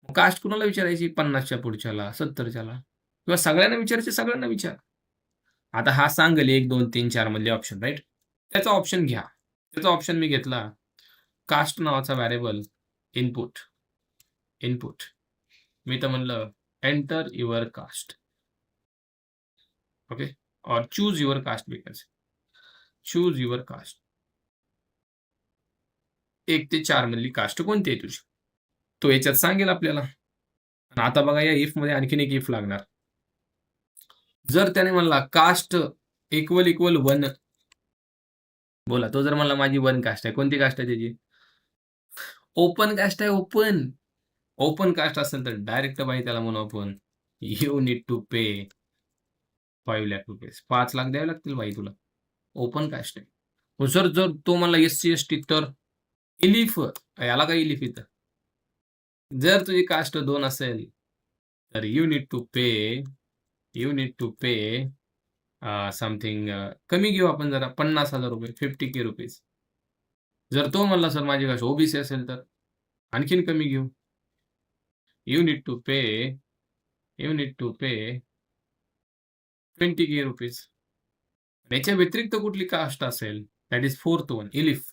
कास्ट कुणाला विचारायची? 50च्या पुढच्याला, 70च्याला किंवा सगळ्यांना विचारायची, सगळ्यांना विचार. आता हा सांगेल 1, 2, 3, 4 मधले ऑप्शन राइट? त्याचा ऑप्शन घ्या. त्याचा ऑप्शन मी घेतला कास्ट नावाचा व्हेरिएबल इनपुट, इनपुट. मी तर म्हणलं एंटर युअर कास्ट. ओके? और choose your caste because choose your caste. 1 ते 4 मधली कास्ट कोणती आहे तुझी? तो याच्यात सांगेल आपल्याला. आणि आता बघा या इफमध्ये आणखीन एक इफ लागणार. जर त्याने म्हणला कास्ट इक्वल इक्वल 1 बोला तो जर म्हणला माझी 1 कास्ट आहे. कोणती कास्ट आहे त्याची? ओपन कास्ट आहे ओपन. ओपन कास्ट असेल तर डायरेक्ट बाई त्याला म्हणू आपण you need to pay 5 lakh rupees. 5 lakh द्यावे लागतील बाई तुला. ओपन कास्ट आहे. जर जर तो म्हणला एस-सी, एस-टी तर इलिफ याला काय इलिफ इथं? जर तुझी कास्ट 2 असेल तर you need to pay something कमी घेऊ आपण जरा 50,000 रुपये 50K रुपीज. जर तो म्हणला सर माझी कास्ट ओबीसी असेल तर आणखीन कमी घेऊ. You need to pay 20K rupees. याच्या व्यतिरिक्त कुठली कास्ट असेल that is fourth one elif.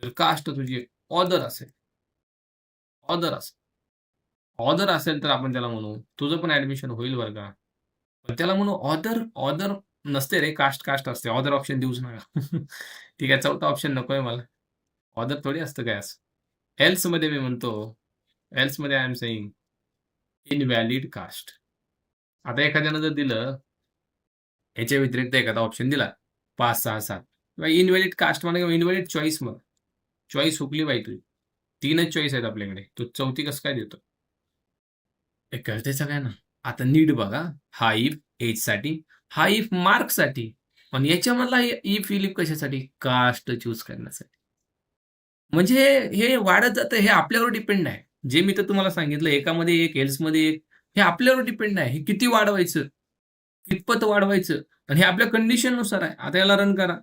जर कास्ट तुझी ऑदर असेल ऑदर असेल तर आपण त्याला म्हणू तुझं पण ऍडमिशन होईल बरं का. पण त्याला म्हणू ऑदर नसते रे कास्ट असते. ऑदर ऑप्शन देऊच नका. ठीक आहे चौथा ऑप्शन नकोय मला. ऑदर थोडी असतं काय असं. एल्स मध्ये मी म्हणतो एल्स मध्ये I am saying invalid caste. आता एखाद्यानं जर दिलं याच्या व्यतिरिक्त एखादा ऑप्शन दिला 5, 6, 7 किंवा इनव्हॅलिड कास्ट म्हणा किंवा इनव्हॅलिड चॉईस मग चॉईस हुकली बाई तुझी. 3च चॉईस आहेत आपल्याकडे. तू चौथी कसं काय देतो? हे कळतंय सगळ्यांना. आता नीट बघा. हा इफ एजसाठी, हा इफ मार्कसाठी. पण याच्यामधला इफ इलिफ कशासाठी? कास्ट चूज करण्यासाठी. म्हणजे हे वाढत जातं हे आपल्यावर डिपेंड आहे. जे मी तर तुम्हाला सांगितलं एकामध्ये एक, एल्समध्ये एक. हे आपल्यावर डिपेंड आहे. हे किती वाढवायचं? कितपत वाढवायचं? आणि हे आपल्या कंडिशननुसार आहे. आता याला रन करा.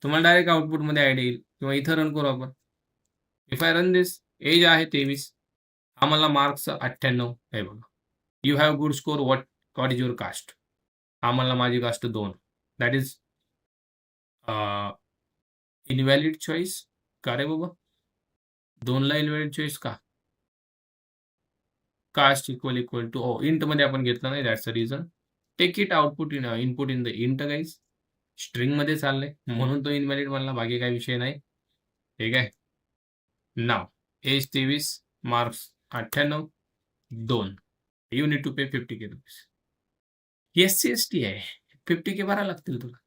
तुम्हाला डायरेक्ट आउटपुटमध्ये आयडिया येईल किंवा इथं रन करू आपण. If I run this age आहे 23. आम्हाला मार्क्स 98 हे बघा. You have good score what is your caste? आम्हाला माझी caste 2. That is invalid choice. का रे बाबा? 2ला इनव्हॅलिड चॉईस का? कास्ट इक्वल टू इंट मध्ये आपण घेतलं नाही that's the reason. Take it output input in the int guys. String मध्ये चाललंय म्हणून तो इनव्हॅलिड म्हणला बाकी काही विषय नाही. ठीक आहे. नाव age 23 marks 98 2. You need to pay 50K rupees. SC, ST आहे 50K भरायला लागतील तुला.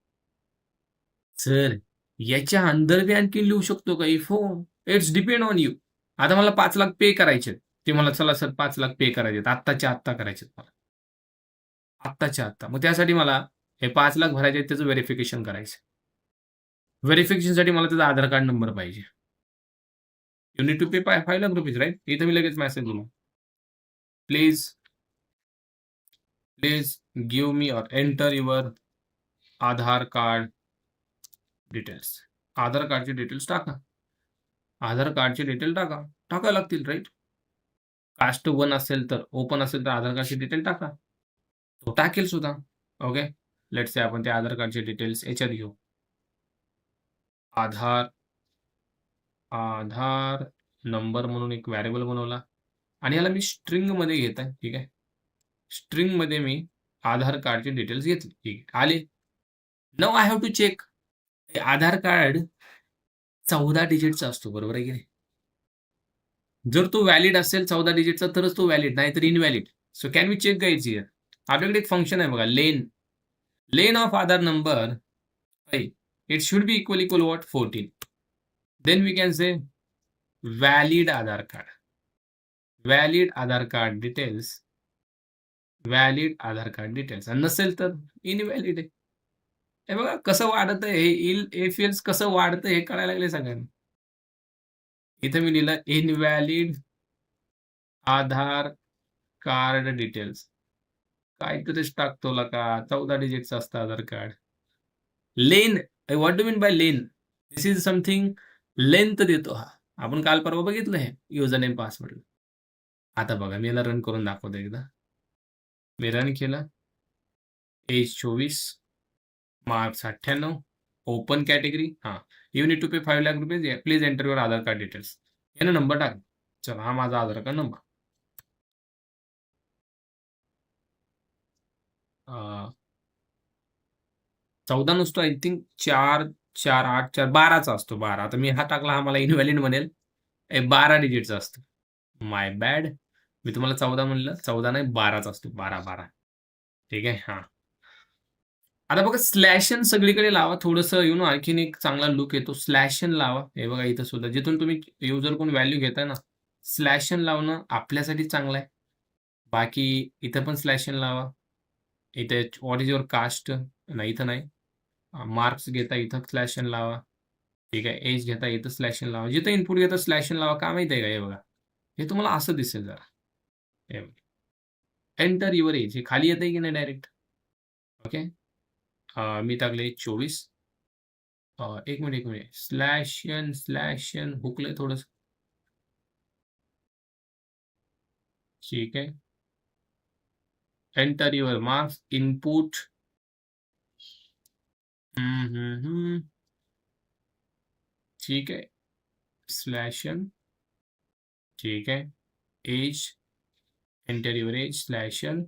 सर याच्या अंदर बी आणखी लिहू शकतो का इफ हो इट्स डिपेंड ऑन यू. आता मला 5 लाख पे करायचे. ते मला चला सर 5 लाख पे करायचे आत्ताच्या आत्ता करायचे मला. आत्ताच्या आत्ता. मग त्यासाठी मला हे 5 लाख भरायचे त्याचं व्हेरिफिकेशन करायचं. व्हेरिफिकेशनसाठी मला त्याचा आधार कार्ड नंबर पाहिजे. You need to pay 5 lakh rupees right. इथं मी लगेच मेसेज दिला. प्लीज गिव्ह मी और enter your Aadhaar card details. Aadhaar कार्डचे डिटेल्स टाका. आधार कार्डचे डिटेल टाकायला लागतील राईट. कास्ट 1 असेल तर ओपन असेल तर आधार कार्डचे डिटेल टाका. तो टाकेल सुद्धा. ओके. लेट्स से आपण ते आधार कार्डचे डिटेल्स याच्यात घेऊ. आधार नंबर म्हणून एक व्हेरिएबल बनवला आणि याला मी स्ट्रिंग मध्ये घेत आहे. ठीक आहे. स्ट्रिंग मध्ये मी आधार कार्डचे डिटेल्स घेतले. ठीक आहे. आले. Now I have to check. Aadhaar card 14 डिजिटचा असतो बरोबर आहे की नाही? जर तो व्हॅलिड असेल 14 डिजिटचा तरच तो व्हॅलिड नाही तर invalid. So can we check guys here. आपल्याकडे एक फंक्शन आहे बघा len of Aadhaar number it should be equal what 14. Then we can say valid Aadhaar card. Valid Aadhaar card details आणि नसेल तर इनव्हॅलिड आहे. हे बघा कसं वाढत आहे हे एफएल्स कसं वाढतं हे कळायला लागले सगळ्यांना. इथं मी लिहिलं इनव्हॅलिड आधार कार्ड डिटेल्स. काहीतरीच टाकतो का 14 डिजिटचं असतं Aadhaar card. Len what do mean by len? This is something length देतो हा. आपण काल परवा बघितलं हे युजर नेम पासवर्ड. आता बघा मी याला रन करून दाखवतो एकदा. मी रन केलं. Age 24 marks 98. Open category. हां. You need to pay 5 lakh rupees. Please enter your Aadhaar card details. यानं नंबर टाक. चला, हा माझा आधार कार्ड नंबर. 14 नसतो, आय थिंक 4, 4, 8, 4, 12चा असतो. 12. आता मी हा टाकला, हा मला इनव्हॅलिड म्हणेल. 12 डिजिटचा असतो. माय बॅड. मी तुम्हाला 14 म्हणलं. 14 नाही, 12चा असतो. 12, 12. ठीक आहे. हां. आता बघा, स्लॅश एन सगळीकडे लावा. थोडंसं आणखीन एक चांगला लूक येतो. स्लॅश एन लावा. हे बघा इथं सुद्धा जिथून तुम्ही युजर कोण व्हॅल्यू घेताय ना, स्लॅश एन लावणं आपल्यासाठी चांगलं आहे. बाकी इथं पण स्लॅश एन लावा. इथे व्हॉट इज युअर कास्ट? नाही, इथं नाही. मार्क्स घेता इथं स्लॅश एन लावा. ठीक आहे. एज घेता इथं स्लॅश एन लावा. जिथं इनपुट घेता स्लॅश एन लावा. का माहिती आहे का? हे बघा. हे तुम्हाला असं दिसेल जरा. हे बघा. Enter your age. हे खाली येतंय की नाही डायरेक्ट? ओके. मी टाकले 24. 1 मिनिट, 1 मिनिट. स्लॅश एन हुकलंय थोडंसं. ठीक आहे. Enter your marks. इनपुट. ठीक आहे. Slash N. ठीक आहे. Age. Enter your age. Slash N.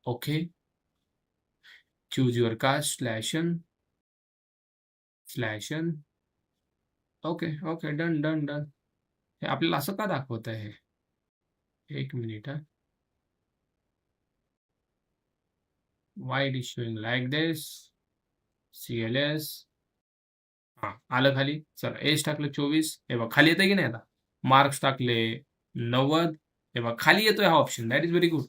Okay. Choose your caste. Slash N. Slash N. Okay, okay. Done, done, done. हे आपल्याला असं का दाखवत आहे? 1 मिनिट हां. Why it is showing like this? CLS. हां, आलं खाली. चला, एज टाकलं 24. हे बघा खाली येतंय की नाही आता? मार्क्स टाकले 90. हे बघा खाली येतोय हा option. That is very good.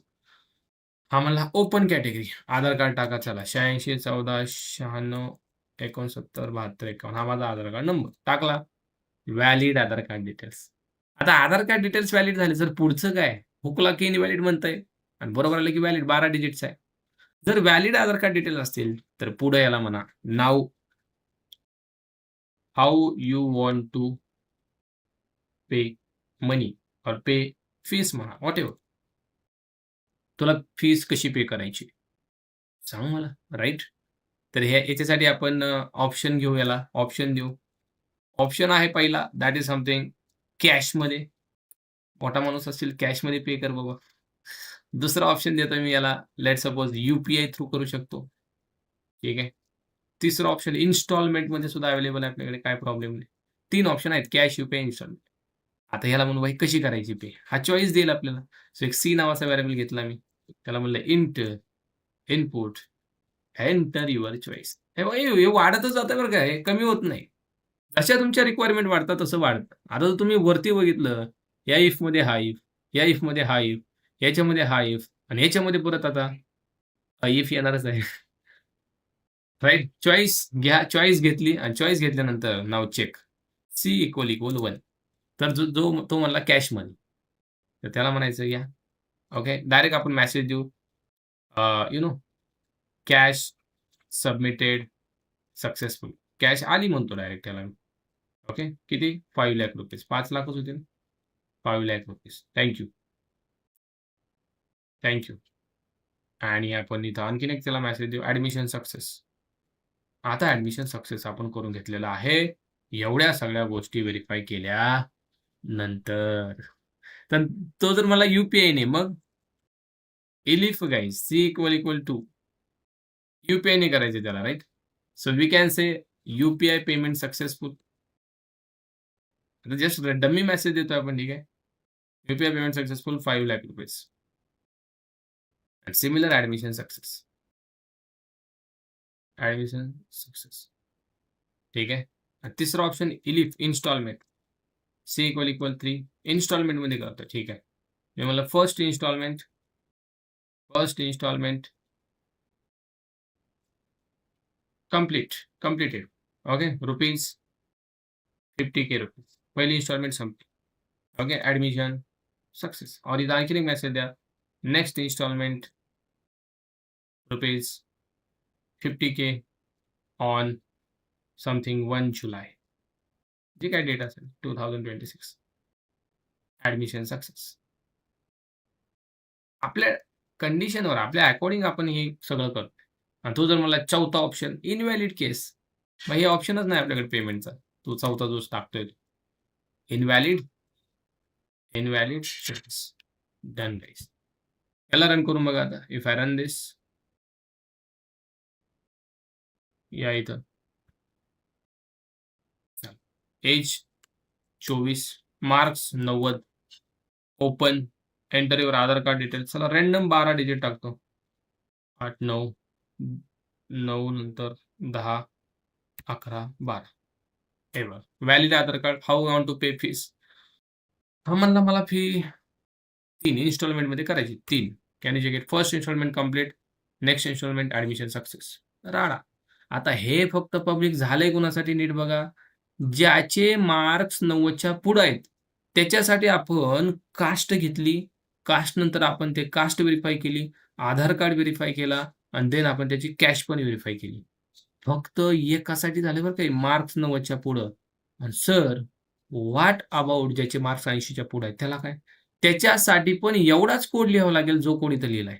हा म्हणला ओपन कॅटेगरी. आधार कार्ड टाका. चला, 86 14 96 69 72 51. हा माझा आधार कार्ड नंबर टाकला. Valid Aadhaar card details. आता आधार कार्ड डिटेल्स व्हॅलिड झाले. जर पुढचं काय? हुकला की इनव्हॅलिड म्हणतंय आणि बरोबर आलं की व्हॅलिड 12 डिजिटचा आहे. जर व्हॅलिड आधार कार्ड डिटेल्स असतील, तर पुढे याला म्हणा now how you want to pay money और पे फीस म्हणा, व्हॉटएव्हर. तुला फीस कशी पे करायची? सांग मला, राइट? तर याच्यासाठी आपण ऑप्शन घेऊ, याला ऑप्शन देऊ. ऑप्शन आहे पहिला, दॅट इज समथिंग कॅशमध्ये. मोठा माणूस असेल, कॅशमध्ये पे कर बाबा. दुसरा ऑप्शन देतोय मी याला, लेट्स सपोज यू-पी-आय थ्रू करू शकतो. ठीक आहे. तिसरा ऑप्शन इन्स्टॉलमेंटमध्ये सुद्धा अवेलेबल आहे आपल्याकडे, काय प्रॉब्लेम नाही. 3 ऑप्शन आहेत, कॅश, यू-पी-आय, इन्स्टॉलमेंट. आता ह्याला म्हणू भाई कशी करायची पे? हा चॉईस देईल आपल्याला. सो एक सी नावाचा व्हेरिएबल घेतला मी. त्याला म्हणलं int input enter your choice. हे बघा, हे वाढतच जातं बरं का, हे कमी होत नाही. जशा तुमच्या रिक्वायरमेंट वाढतात तसं वाढतं. आता जर तुम्ही वरती बघितलं, या इफमध्ये हा इफ, या इफमध्ये हा इफ, याच्यामध्ये हा इफ आणि याच्यामध्ये परत आता इफ येणारच आहे. राइट? चॉईस घ्या. चॉईस घेतली आणि चॉईस घेतल्यानंतर नाव चेक. C equal equal 1. तर तो म्हणला कॅश मनी. तर त्याला म्हणायचं या. ओके. डायरेक्ट आपण मेसेज देऊ. You know cash submitted successful. Cash आली म्हणतो डायरेक्ट त्याला. ओके. किती? 5 लाख रुपीज. 5 लाखच होते ना? 5 lakh rupees. Thank you. Thank you. आणि आपण इथं आणखीन एक त्याला मेसेज देऊ, ॲडमिशन सक्सेस. आता ॲडमिशन सक्सेस आपण करून घेतलेलं आहे. एवढ्या सगळ्या गोष्टी व्हेरिफाय केल्यानंतर, तर तो जर मला यू-पी-आय नाही, मग if guys see equal equal to UPI नाही करायचे त्याला, right? So we can say UPI payment successful. आता जस्ट डमी मेसेज देतोय आपण, ठीक आहे. UPI payment successful 5 lakh rupees. Similar admission success. Admission success. ठीक आहे. आणि तिसरा option elif instalment. See equal equal 3 इन्स्टॉलमेंटमध्ये करतो. ठीक आहे. मी म्हणलं first instalment completed. Okay. Rupees 50K rupees. पहिली इन्स्टॉलमेंट संपली. ओके. Admission success. और इथं आणखीन एक मेसेज द्या. Next installment rupees 50K on something 1 जुलै. जे काय डेट असेल 2026. Admission success. आपल्या कंडिशनवर, आपल्या अकॉर्डिंग आपण हे सगळं करतो. आणि तो जर मला चौथा ऑप्शन इनव्हॅलिड केस, मग हे ऑप्शनच नाही आपल्याकडे पेमेंटचा. तो चौथा जो टाकतोय इनव्हॅलिड इनव्हॅलिड केस. डन गाईस. याला रन करून बघा आता. इफ आय रन दिस, या इथं age 24, marks 90, open, enter your Aadhaar card details. चला रँडम 12 डिजिट टाकतो. 8, 9, 9 नंतर 10, 11, 12. हे बघ, valid Aadhaar card. How want to pay fees. हा म्हणला मला फी 3 इन्स्टॉलमेंटमध्ये करायची. 3 can you get first installment complete, next installment admission success. राडा. आता हे फक्त पब्लिक झालंय कुणासाठी नीट बघा, ज्याचे मार्क्स 90च्या पुढे आहेत त्याच्यासाठी आपण कास्ट घेतली. कास्ट नंतर आपण ते कास्ट व्हेरिफाय केली, आधार कार्ड व्हेरिफाय केला आणि देन आपण त्याची कॅश पण व्हेरिफाय केली. फक्त एकासाठी झालं बरं काही मार्क्स 90च्या पुढं. आणि सर व्हॉट अबाउट ज्याचे मार्क्स 80च्या पुढे आहेत त्याला काय? त्याच्यासाठी पण एवढाच कोड लिहावा लागेल जो कोड इथं लिहिलाय.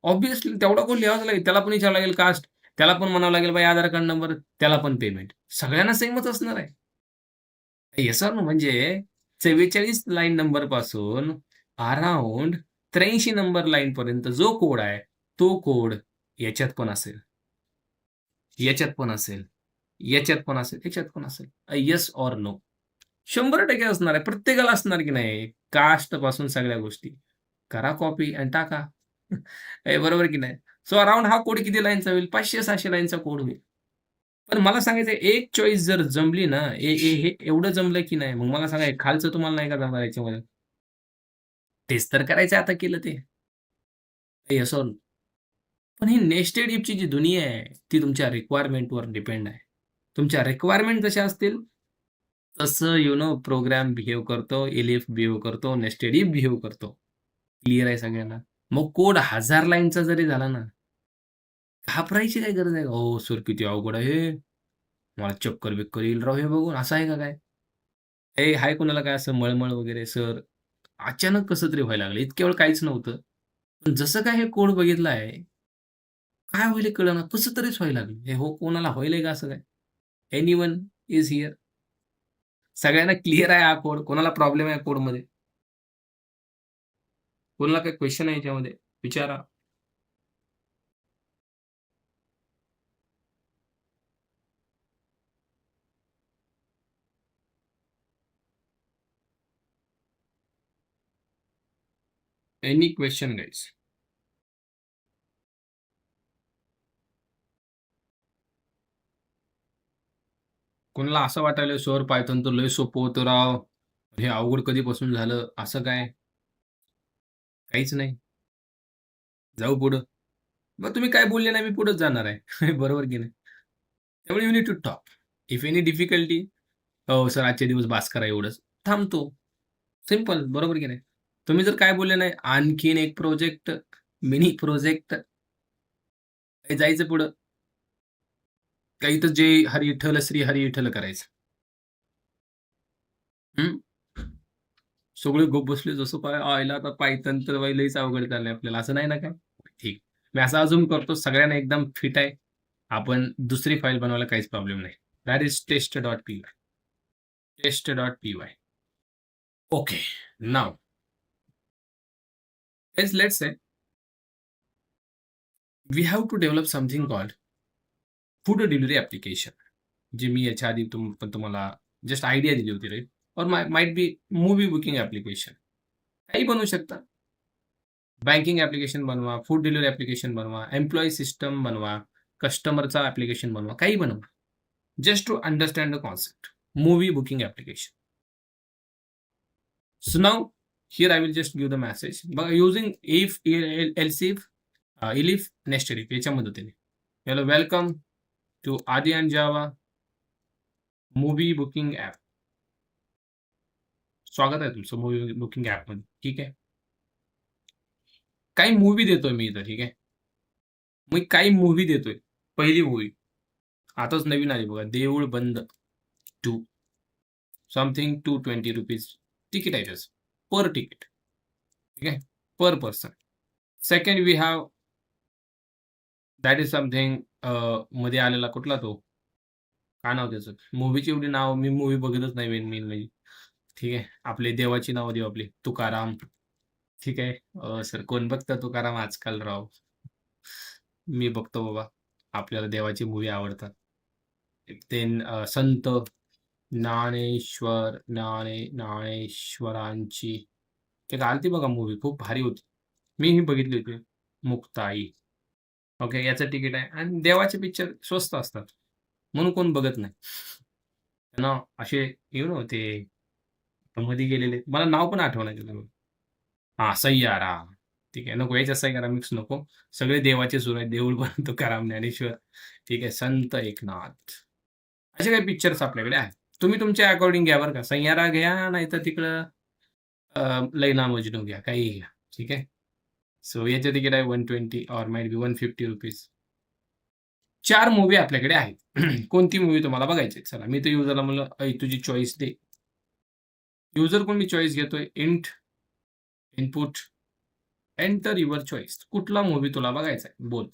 ऑब्व्हियसली तेवढा कोड लिहावाच लागेल. त्याला पण विचारावं लागेल कास्ट, त्याला पण म्हणावं लागेल बाई आधार कार्ड नंबर, त्याला पण पेमेंट. सगळ्यांना सेमच असणार आहे. Yes or no? म्हणजे 44 लाईन नंबर पासून अराउंड 83 नंबर लाईन पर्यंत जो कोड आहे, तो कोड याच्यात पण असेल, याच्यात पण असेल, याच्यात पण असेल, याच्यात पण असेल. Yes or no? 100% असणार आहे. प्रत्येकाला असणार की नाही? कास्ट पासून सगळ्या गोष्टी. करा कॉपी आणि टाका. बरोबर की नाही? सो अराउंड हा कोड किती लाईनचा होईल? 500-600 लाईनचा कोड होईल. पण मला सांगायचं एक चॉईस जर जमली ना, हे एवढं जमलं की नाही, मग मला सांगा खालचं तुम्हाला नाही का जमणार याच्यामध्ये? तेच तर करायचं आता केलं ते. Yes or no? पण ही नेस्टेड इफची जी दुनिया आहे, ती तुमच्या रिक्वायरमेंटवर डिपेंड आहे. तुमच्या रिक्वायरमेंट जशा असतील, तसं प्रोग्राम बिहेव करतो, एलिफ बिहेव करतो, नेस्टेड इफ बिहेव करतो. क्लिअर आहे सगळ्यांना? मग कोड 1000 लाईनचा जरी झाला ना, घाबरायची काही गरज आहे का? "हो सर, किती अवघड आहे हे. मला चक्कर-बिक्कर येईल राव हे बघून." असं आहे का काय? हाय कोणाला काय असं मळमळ वगैरे? सर, अचानक कसं तरी व्हायला लागलं. इतक्या वेळ काहीच नव्हतं. पण जसं काय हे कोड बघितलाय, काय व्हायलंय कळेना. कसं तरीच व्हायला लागलं. हे हो कोणाला व्हायलंय का असं काय? Anyone is here? सगळ्यांना क्लिअर आहे हा कोड? कोणाला प्रॉब्लेम आहे कोडमध्ये? कोणाला काही क्वेशन आहे याच्यामध्ये? विचारा. Any question guys? कोणाला असं वाटायलंय सर पायथॉन तर लय सोपं होतं राव. हे अवघड कधीपासून झालं? असं काय? काहीच नाही. जाऊ पुढं. मग तुम्ही काय बोलले नाही मी पुढेच जाणार आहे. बरोबर की नाही? त्यामुळे you need to talk. If any difficulty, "हो सर आजचे दिवस बास करा एवढंच." थांबतो. सिंपल. बरोबर की नाही? तुम्ही जर काय बोलले नाही, आणखीन एक प्रोजेक्ट, मिनी प्रोजेक्ट, जायचं पुढं. काही तर जय हरी विठ्ठल, श्री हरी विठ्ठल करायचं. हं. सगळे गप्प बसले जसं काय आयला आता पायथन तर बाई लईच अवघड झालंय आपल्याला. असं नाही ना काय? ठीक. मी असं अझूम करतो सगळ्यांना एकदम फिट आहे. आपण दुसरी फाईल बनवायला काहीच प्रॉब्लेम नाही. That is test.py. test.py. Okay. Now let's say we have to develop something called food delivery application. जे मी याच्या आधी तुम्हाला जस्ट आयडिया दिली होती राइट? और might be movie booking application. काही बनवू शकता. बँकिंग ॲप्लिकेशन बनवा, फूड डिलिव्हरी ॲप्लिकेशन बनवा, एम्प्लॉयी सिस्टम बनवा, कस्टमरचा ॲप्लिकेशन बनवा, काही बनवा. Just to understand the concept. Movie booking application. So now here I will just give the message by using if, else if, elif, nested if याच्या मदतीने. Hello, welcome to Adi and Java movie booking app. स्वागत आहे तुमचं movie booking ॲपमध्ये. ठीक आहे. काही movie देतोय मी इथं. ठीक आहे. मी काही मूव्ही देतोय. पहिली मूव्ही आताच नवीन आली बघा, देऊळ बंद 2, समथिंग 220 रुपीज तिकीट आहे त्याचं पर तिकीट. ठीक आहे, per person. Second we have that is something मध्ये आलेला कुठला तो? काय नाव त्याचं? मूव्हीची एवढी नाव मी मूव्ही बघतच नाही मेन मेन म्हणजे. ठीक आहे. आपले देवाची नावं देऊ आपली. तुकाराम. ठीक आहे. सर कोण बघतं तुकाराम आजकाल राव? मी बघतो बाबा. आपल्याला देवाची मूव्ही आवडतात. ते संत ज्ञानेश्वरांची एक आलती बघा मूव्ही खूप भारी होती. मीही बघितली होती. मुक्ताई. ओके. याचं तिकीट आहे आणि देवाचे पिक्चर स्वस्त असतात. म्हणून कोण बघत नाही. त्यांना असे ते मध्ये गेलेले मला नाव पण आठवणार त्याचं. हां, सय्यारा. ठीक आहे. नको याच्यात सय्यारा मिक्स नको. सगळे देवाचे सुरू आहेत. देऊळ पण तुकाराम, ज्ञानेश्वर. ठीक आहे. संत एकनाथ. असे काही पिक्चर्स आपल्याकडे आहेत. तुम्ही तुमच्या अकॉर्डिंग घ्या बरं का. सय्यारा घ्या, नाहीतर तिकडं लैला मजनू घ्या. काहीही घ्या. ठीक आहे. सो याचे तिकीट आहे ₹120 ऑर माइट बी ₹150. 4 मूव्ही आपल्याकडे आहेत. कोणती मूव्ही तुम्हाला बघायची आहे? चला मी तर युजरला म्हणलं, "ऐ तुझी चॉईस दे." युजर कोण मी चॉईस घेतोय. Input, enter your choice. कुठला मूव्ही तुला बघायचा आहे? बोल.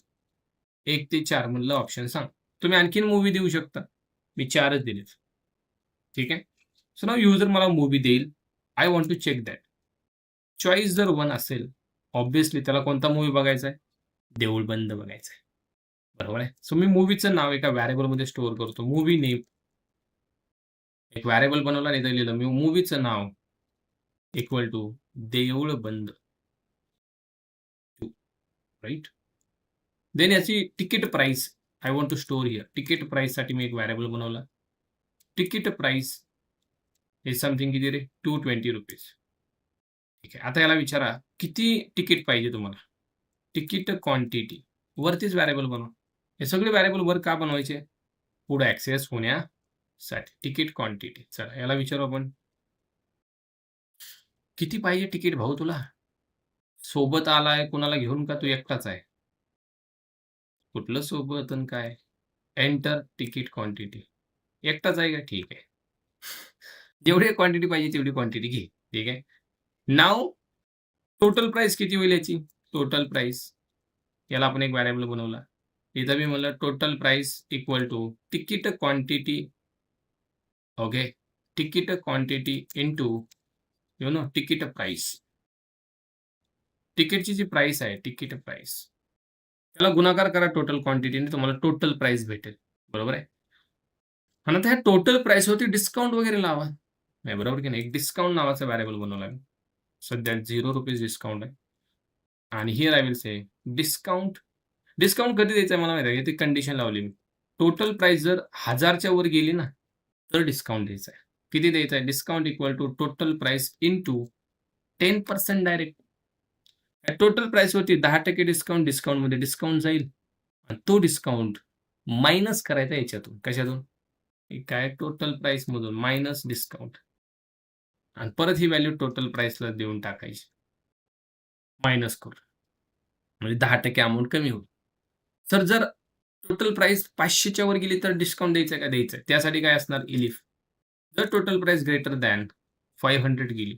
1 ते 4 मधलं ऑप्शन सांग. तुम्ही आणखीन मूव्ही देऊ शकता. मी 4च दिलेत. ठीक आहे. सो नाऊ युजर मला मूव्ही देईल. I want to check that. Choice जर 1 असेल, ऑब्व्हियसली त्याला कोणता मूव्ही बघायचा आहे? देऊळ बंद बघायचा आहे. बरोबर आहे. सो मी मूव्हीचं नाव एका व्हेरिएबलमध्ये स्टोअर करतो. मूव्ही नेम एक व्हेरिएबल बनवला आणि इथं लिहिलं मी मूव्हीचं नाव इक्वल टू देऊळ बंद. राइट. देन याची ticket price I want to store here. Ticket प्राइससाठी मी एक व्हेरिएबल बनवला. तिकीट प्राइस इज समथिंग किती रे? ₹220. ठीक आहे. आता याला विचारा किती तिकीट पाहिजे तुम्हाला? तिकीट क्वांटिटी वरतीच व्हेरिएबल बनवा. हे सगळे व्हेरिएबल वर का बनवायचे? पुढे ॲक्सेस होण्यासाठी. Ticket quantity. चला याला विचारू आपण. किती पाहिजे तिकीट भाऊ तुला? सोबत आलाय कुणाला घेऊन का तू एकटाच आहे? कुठलं सोबत आणि काय? Enter ticket quantity. एकटाच आहे का? ठीक आहे. जेवढी क्वांटिटी पाहिजे तेवढी क्वांटिटी घे. ठीक आहे. नाऊ टोटल प्राइस किती होईल याची? Total price. याला आपण एक व्हेरिएबल बनवला. इथं मी म्हणलं total price equal to ticket quantity. Okay. Ticket quantity into ticket price. तिकीटची जी प्राइस आहे, तिकीट प्राइस. त्याला गुणाकार करा टोटल क्वांटिटीने तुम्हाला टोटल प्राइस भेटेल. बरोबर आहे? आणि आता ह्या टोटल प्राइसवरती डिस्काउंट वगैरे लावा. नाही बरोबर की नाही? एक डिस्काउंट नावाचा व्हेरिएबल बनवला मी. सध्या ₹0 डिस्काउंट आहे. आणि here I will say discount. Discount कधी द्यायचं आहे मला माहिती आहे. ती कंडिशन लावली मी. टोटल प्राइस जर 1000च्या वर गेली ना, तर डिस्काउंट द्यायचा आहे. किती द्यायचा आहे? Discount equal to total price into 10% direct. Total प्राइसवरती 10% डिस्काउंट, डिस्काउंटमध्ये डिस्काउंट जाईल आणि तो डिस्काउंट मायनस करायचा याच्यातून. कशातून? हे काय टोटल प्राइसमधून मायनस डिस्काउंट आणि परत ही व्हॅल्यू टोटल प्राइसला देऊन टाकायची. मायनस करून. म्हणजे 10% अमाउंट कमी होईल. सर जर टोटल प्राइस 500च्या वर गेली तर डिस्काउंट द्यायचा का द्यायचा? त्यासाठी काय असणार? इलिफ. जर टोटल प्राइस ग्रेटर दॅन 500 गेली,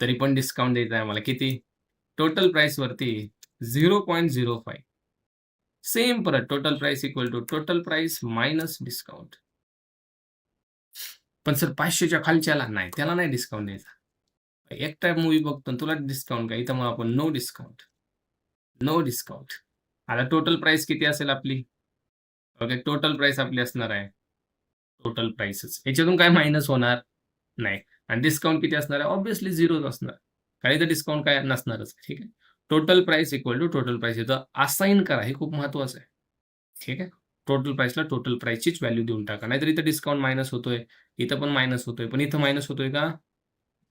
तरी पण डिस्काउंट द्यायचा आहे आम्हाला. किती? टोटल प्राइसवरती 0.05. सेम परत total price equal to total price minus discount. पण सर 500च्या खालच्याला नाही, त्याला नाही डिस्काउंट द्यायचा. एकटा मूव्ही बघतो आणि तुला डिस्काउंट काय? इथं मग आपण नो डिस्काउंट. No discount. आता टोटल प्राइस किती असेल आपली? ओके. टोटल प्राइस आपली असणार आहे. टोटल प्राइसच. याच्यातून काय मायनस होणार? नाही. आणि डिस्काउंट किती असणार आहे? ऑब्व्हियसली 0च असणार. कारण इथं डिस्काउंट काय नसणारच. ठीक आहे. Total price equal to total price. इथं असाइन करा. हे खूप महत्त्वाचं आहे. ठीक आहे. टोटल प्राइसला टोटल प्राइसचीच व्हॅल्यू देऊन टाका. नाहीतर इथं डिस्काउंट मायनस होतोय. इथं पण मायनस होतोय. पण इथं मायनस होतोय का?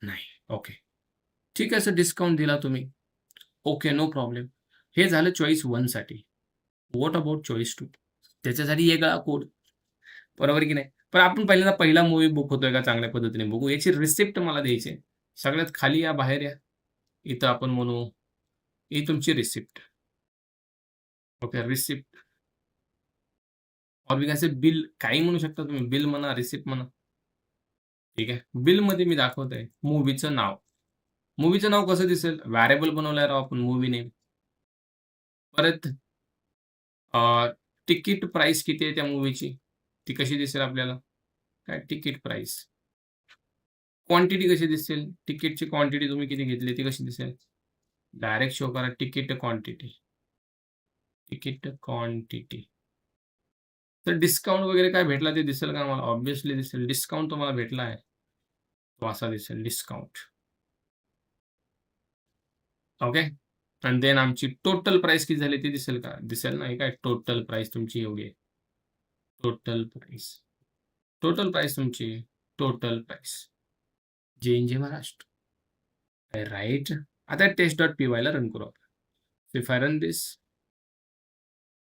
नाही. ओके. ठीक आहे सर डिस्काउंट दिला तुम्ही. ओके. No problem. हे झालं चॉईस 1 साठी. What about choice 2? त्याच्यासाठी वेगळा कोड. बरोबर की नाही? पण आपण पहिल्यांदा पहिला मूव्ही बुक होतोय का चांगल्या पद्धतीने बघू. याची रिसिप्ट मला द्यायची आहे. सगळ्यात खाली या, बाहेर या. इथं आपण म्हणू, ही तुमची receipt. Okay. Receipt or we can say bill. काहीही म्हणू शकता तुम्ही. बिल म्हणा, रिसिप्ट म्हणा. ठीक आहे. बिलमध्ये मी दाखवतोय मूव्हीचं नाव. मूव्हीचं नाव कसं दिसेल? व्हेरिएबल बनवलाय राव आपण मूव्ही नेम. परत तिकीट प्राइस किती आहे त्या मूव्हीची? ती कशी दिसेल आपल्याला? काय तिकीट प्राइस. क्वांटिटी कशी दिसेल? तिकीटची क्वांटिटी तुम्ही किती घेतली ती कशी दिसेल? डायरेक्ट शो करा तिकीट क्वांटिटी. Ticket quantity. तर डिस्काउंट वगैरे काय भेटला ते दिसेल का आम्हाला? ऑब्व्हियसली दिसेल. डिस्काउंट तुम्हाला भेटला आहे. तो असा दिसेल डिस्काउंट. ओके. आणि देन आमची टोटल प्राइस किती झाली ती दिसेल का? दिसेल ना, हे काय टोटल प्राइस तुमची एवढी आहे. Total price. टोटल प्राइस तुमची टोटल प्राइस. जे महाराष्ट्र. राइट. आता test.py ला रन करू आपण. इफ आय रन दिस.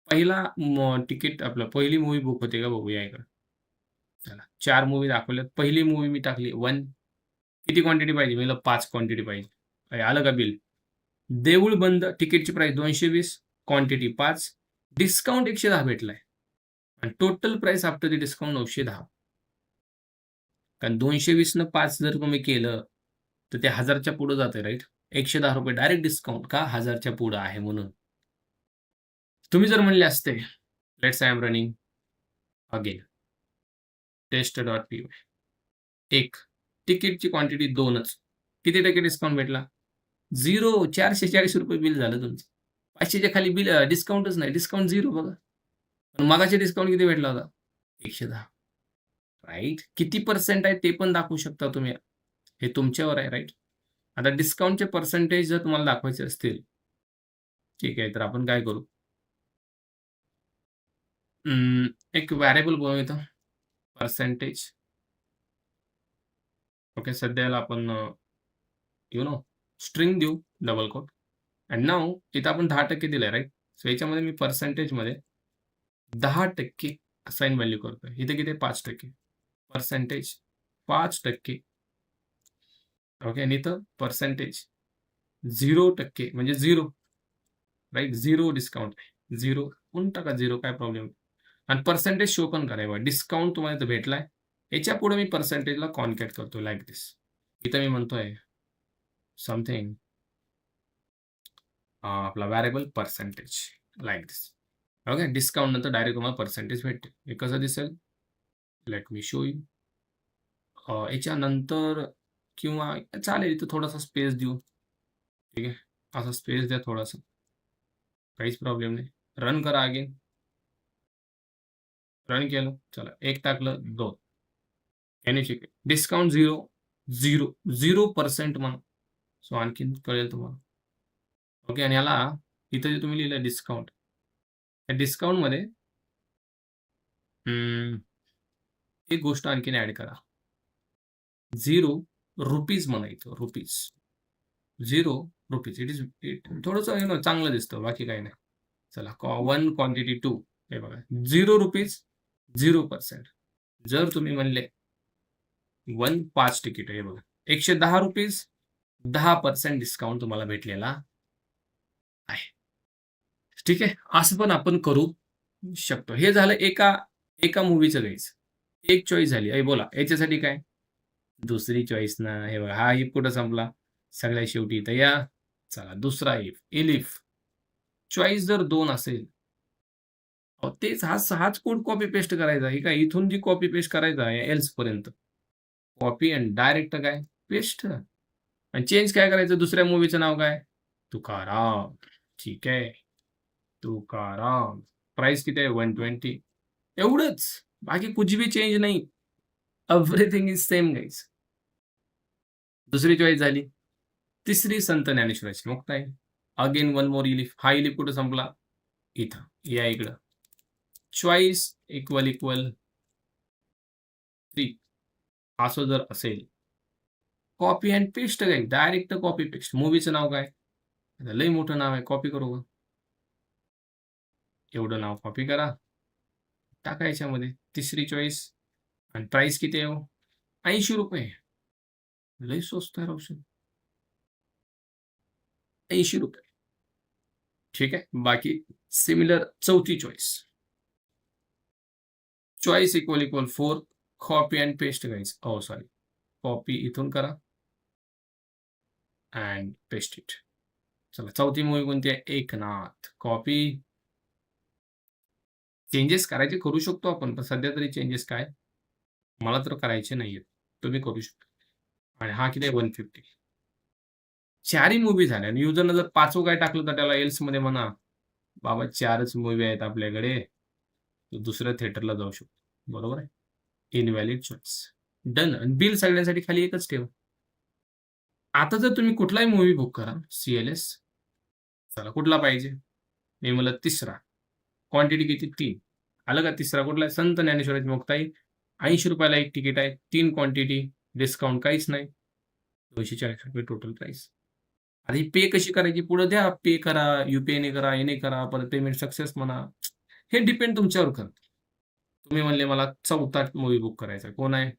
पहिला तिकीट आपलं पहिली मूव्ही बुक होते का बघूया इकडं. चला 4 मूव्ही दाखवल्यात. पहिली मूव्ही मी टाकली 1. किती क्वांटिटी पाहिजे? मला 5 क्वांटिटी पाहिजे. आलं का बिल? देऊळ बंद तिकीटची प्राइस 220, क्वांटिटी 5, डिस्काउंट 110 भेटलाय आणि total price after the discount 910. कारण 220 न 5 जर तुम्ही केलं तर ते 1000च्या पुढे जाते राईट. 110 रुपये डायरेक्ट डिस्काउंट का 1000च्या पुढे आहे म्हणून. तुम्ही जर म्हणले असते let's I am running again test.py. 1 तिकीटची क्वांटिटी 2च. किती टक्के डिस्काउंट भेटला? 0. 440 रुपये बिल झालं तुमचं. 500च्या खाली बिल डिस्काउंटच नाही. डिस्काउंट 0 बघा. पण मगाशी डिस्काउंट किती भेटला होता? 110. राईट. किती पर्सेंट आहे ते पण दाखवू शकता तुम्ही. हे तुमच्यावर आहे राईट. आता डिस्काउंटचे पर्सेंटेज जर तुम्हाला दाखवायचे असतील, ठीक आहे, तर आपण काय करू? एक व्हेरिएबल बनवू इथं पर्सेंटेज. ओके. सध्याला आपण स्ट्रिंग देऊ डबल कोट. अँड नाऊ इथं आपण 10% दिलंय राईट. सो याच्यामध्ये मी पर्सेंटेजमध्ये 10% असाइन व्हॅल्यू करतोय. इथे किती 5%. पर्सेंटेज 5%. ओके. आणि इथं पर्सेंटेज 0% म्हणजे 0 राईट. 0 डिस्काउंट. 0 म्हणून टाका 0 काय प्रॉब्लेम. आणि पर्सेंटेज शो पण करायला डिस्काउंट तुम्हाला इथं भेटलाय. याच्या पुढे मी पर्सेंटेजला कॉन्कॅट करतो लाईक दिस. इथं मी म्हणतोय समथिंग आपला व्हेरिएबल पर्सेंटेज लाईक दिस. ओके. डिस्काउंट नंतर डायरेक्ट तुम्हाला पर्सेंटेज भेटते. हे कसं दिसेल? Let me show you. याच्यानंतर किंवा चालेल इथं थोडासा स्पेस देऊ. ठीक आहे. असा स्पेस द्या थोडासा. काहीच प्रॉब्लेम नाही. रन करा अगेन. रन केलं. चला 1 टाकलं 2. याने शिकेल. डिस्काउंट 0, 0, 0% म्हणा. सो आणखीन कळेल तुम्हाला. ओके. आणि याला इथं जे तुम्ही लिहिलं डिस्काउंट, त्या डिस्काउंटमध्ये एक गोष्ट आणखीन ॲड करा. 0 रुपीज म्हणायचं. रुपीज. 0 रुपीज. थोडंसं चांगलं दिसतं. बाकी काही नाही. चला 1 क्वांटिटी 2. हे बघा 0 रुपीज 0%. जर तुम्ही म्हणले 5 तिकीट हे बघा 110 रुपीज 10% डिस्काउंट तुम्हाला भेटलेला आहे. ठीक आहे. असं पण आपण करू शकतो. हे झालं एका मूव्हीचं गाईज. एक चॉईस झाली. बोला याच्यासाठी काय? दुसरी चॉईस ना. हे बघा हा इफ कुठं संपला? सगळ्यात शेवटी इथं या. चला दुसरा इफ चॉईस जर 2 असेल, तेच हाच कोड कॉपी पेस्ट करायचा. हे काय इथून जी कॉपी पेस्ट करायचा आहे एल्स पर्यंत. कॉपी अँड डायरेक्ट काय पेस्ट. आणि चेंज काय करायचं? दुसऱ्या मूव्हीचं नाव काय? तुकाराम. ठीक आहे. तुकाराम. प्राइस किती आहे? 120. एवढंच. बाकी कुछ भी चेंज नाही. Everything is same guys. दुसरी चॉईस झाली. तिसरी संत ज्ञानेश्वराची Muktai. Again one more elif. हा इलिफ कुठं संपला? इथं. या इकडं. चॉईस इक्वल 3 असं जर असेल, कॉपी अँड पेस्ट काय डायरेक्ट कॉपी पेस्ट. मूवीचं नाव काय? लय मोठं नाव आहे. कॉपी करू का? एवढं नाव कॉपी करा. टाका याच्यामध्ये. तिसरी चॉईस. आणि प्राइस किती आहे? 80 रुपये. लय स्वस्त आहे ऑप्शन. 80 रुपये. ठीक आहे. बाकी सिमिलर चौथी choice. Choice equal 4 copy and paste guys. Sorry. Copy इथून करा अँड पेस्ट इट. चला चौथी मूवी कोणती आहे? एकनाथ. कॉपी चेंजेस करायचे करू शकतो आपण, पण सध्या तरी चेंजेस काय मला तर करायचे नाहीयेत. तुम्ही करू शकता. आणि हा किती आहे 150. 4ही मूव्ही झाल्या आणि युजरनं जर 5वं काय टाकलं तर त्याला एल्समध्ये म्हणा, "बाबा 4च मूव्ही आहेत आपल्याकडे, तू दुसऱ्या थिएटरला जाऊ शकतो." बरोबर आहे? Invalid choice. डन आणि बिल सगळ्यांसाठी खाली एकच ठेव. आता जर तुम्ही कुठलाही मूव्ही बुक करा, CLS चला कुठला पाहिजे? मी म्हणलं तिसरा. क्वांटिटी किती? 3. आलं का तिसरा कुठला आहे? संत ज्ञानेश्वरांची मुक्ताई. ₹80 ला 1 तिकीट आहे. 3 क्वांटिटी, डिस्काउंट काहीच नाही. ₹240 टोटल प्राईस. आता ही पे कशी करायची? पुढे द्या, पे करा, UPIने करा, याने करा, परत पेमेंट सक्सेस म्हणा. हे डिपेंड तुमच्यावर करतं. तुम्ही म्हणले मला 4था मूव्ही बुक करायचा आहे. कोण आहे?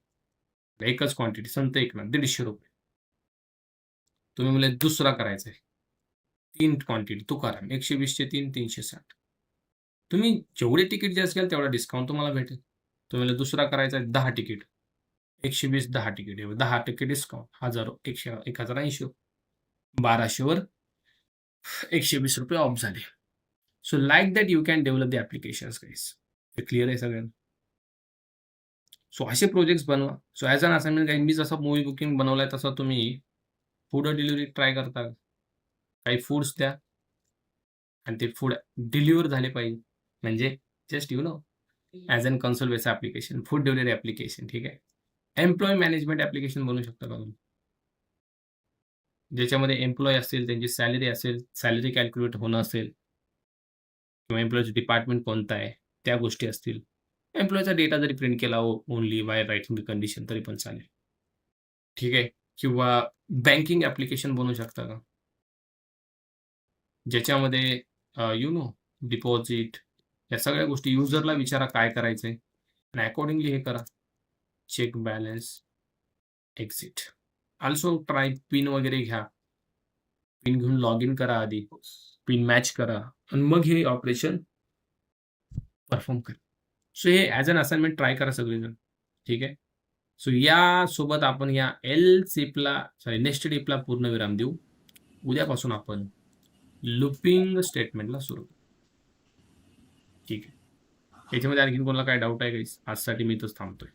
एकच क्वांटिटी संत एकनाथ ₹150. तुम्ही म्हणले दुसरा करायचा आहे. 3 क्वांटिटी तुकाराम 120 चे 3 360. तुम्ही जेवढे तिकीट जास्त घ्याल तेवढा डिस्काउंट तुम्हाला भेटेल. तुम्हाला दुसरा करायचा आहे 10 तिकीट. 120 10 तिकीट 10% डिस्काउंट 1080 1200 वर ₹120 ऑफ झाले. So like that you can develop the applications guys. हे क्लिअर आहे सगळ्यांना? सो असे प्रोजेक्ट्स बनवा. So as an assignment guys मी जसा मूव्ही बुकिंग बनवलाय तसा तुम्ही फूड डिलिव्हरी ट्राय करता. काही फूड्स द्या आणि ते फूड डिलिव्हर झाले पाहिजे. म्हणजे just as an console base application, food delivery application ठीक आहे. एम्प्लॉयी मॅनेजमेंट ॲप्लिकेशन बनवू शकता का तुम्ही? ज्याच्यामध्ये एम्प्लॉयी असतील, त्यांची सॅलरी असेल, सॅलरी कॅल्क्युलेट होणं असेल किंवा एम्प्लॉयीचं डिपार्टमेंट कोणतं आहे, त्या गोष्टी असतील. एम्प्लॉयीचा डेटा जरी प्रिंट केला only by writing the condition तरी पण चालेल. ठीक आहे. किंवा बँकिंग ॲप्लिकेशन बनवू शकता का? ज्याच्यामध्ये डिपॉझिट या सगळ्या गोष्टी युजरला विचारा काय करायचंय आणि अकॉर्डिंगली हे करा. Check balance, exit. Also try pin वगैरे घ्या. पिन घेऊन लॉग इन करा आधी. पिन मॅच करा आणि मग हे ऑपरेशन परफॉर्म करा. सो हे ॲज अन असाइनमेंट ट्राय करा सगळेजण. ठीक आहे. सो यासोबत आपण या नेक्स्ट इफला पूर्णविराम देऊ. उद्यापासून आपण लूपिंग स्टेटमेंटला सुरू करू. ठीक आहे. याच्यामध्ये आणखीन कोणाला काय डाऊट आहे का? आजसाठी मी इथंच थांबतोय.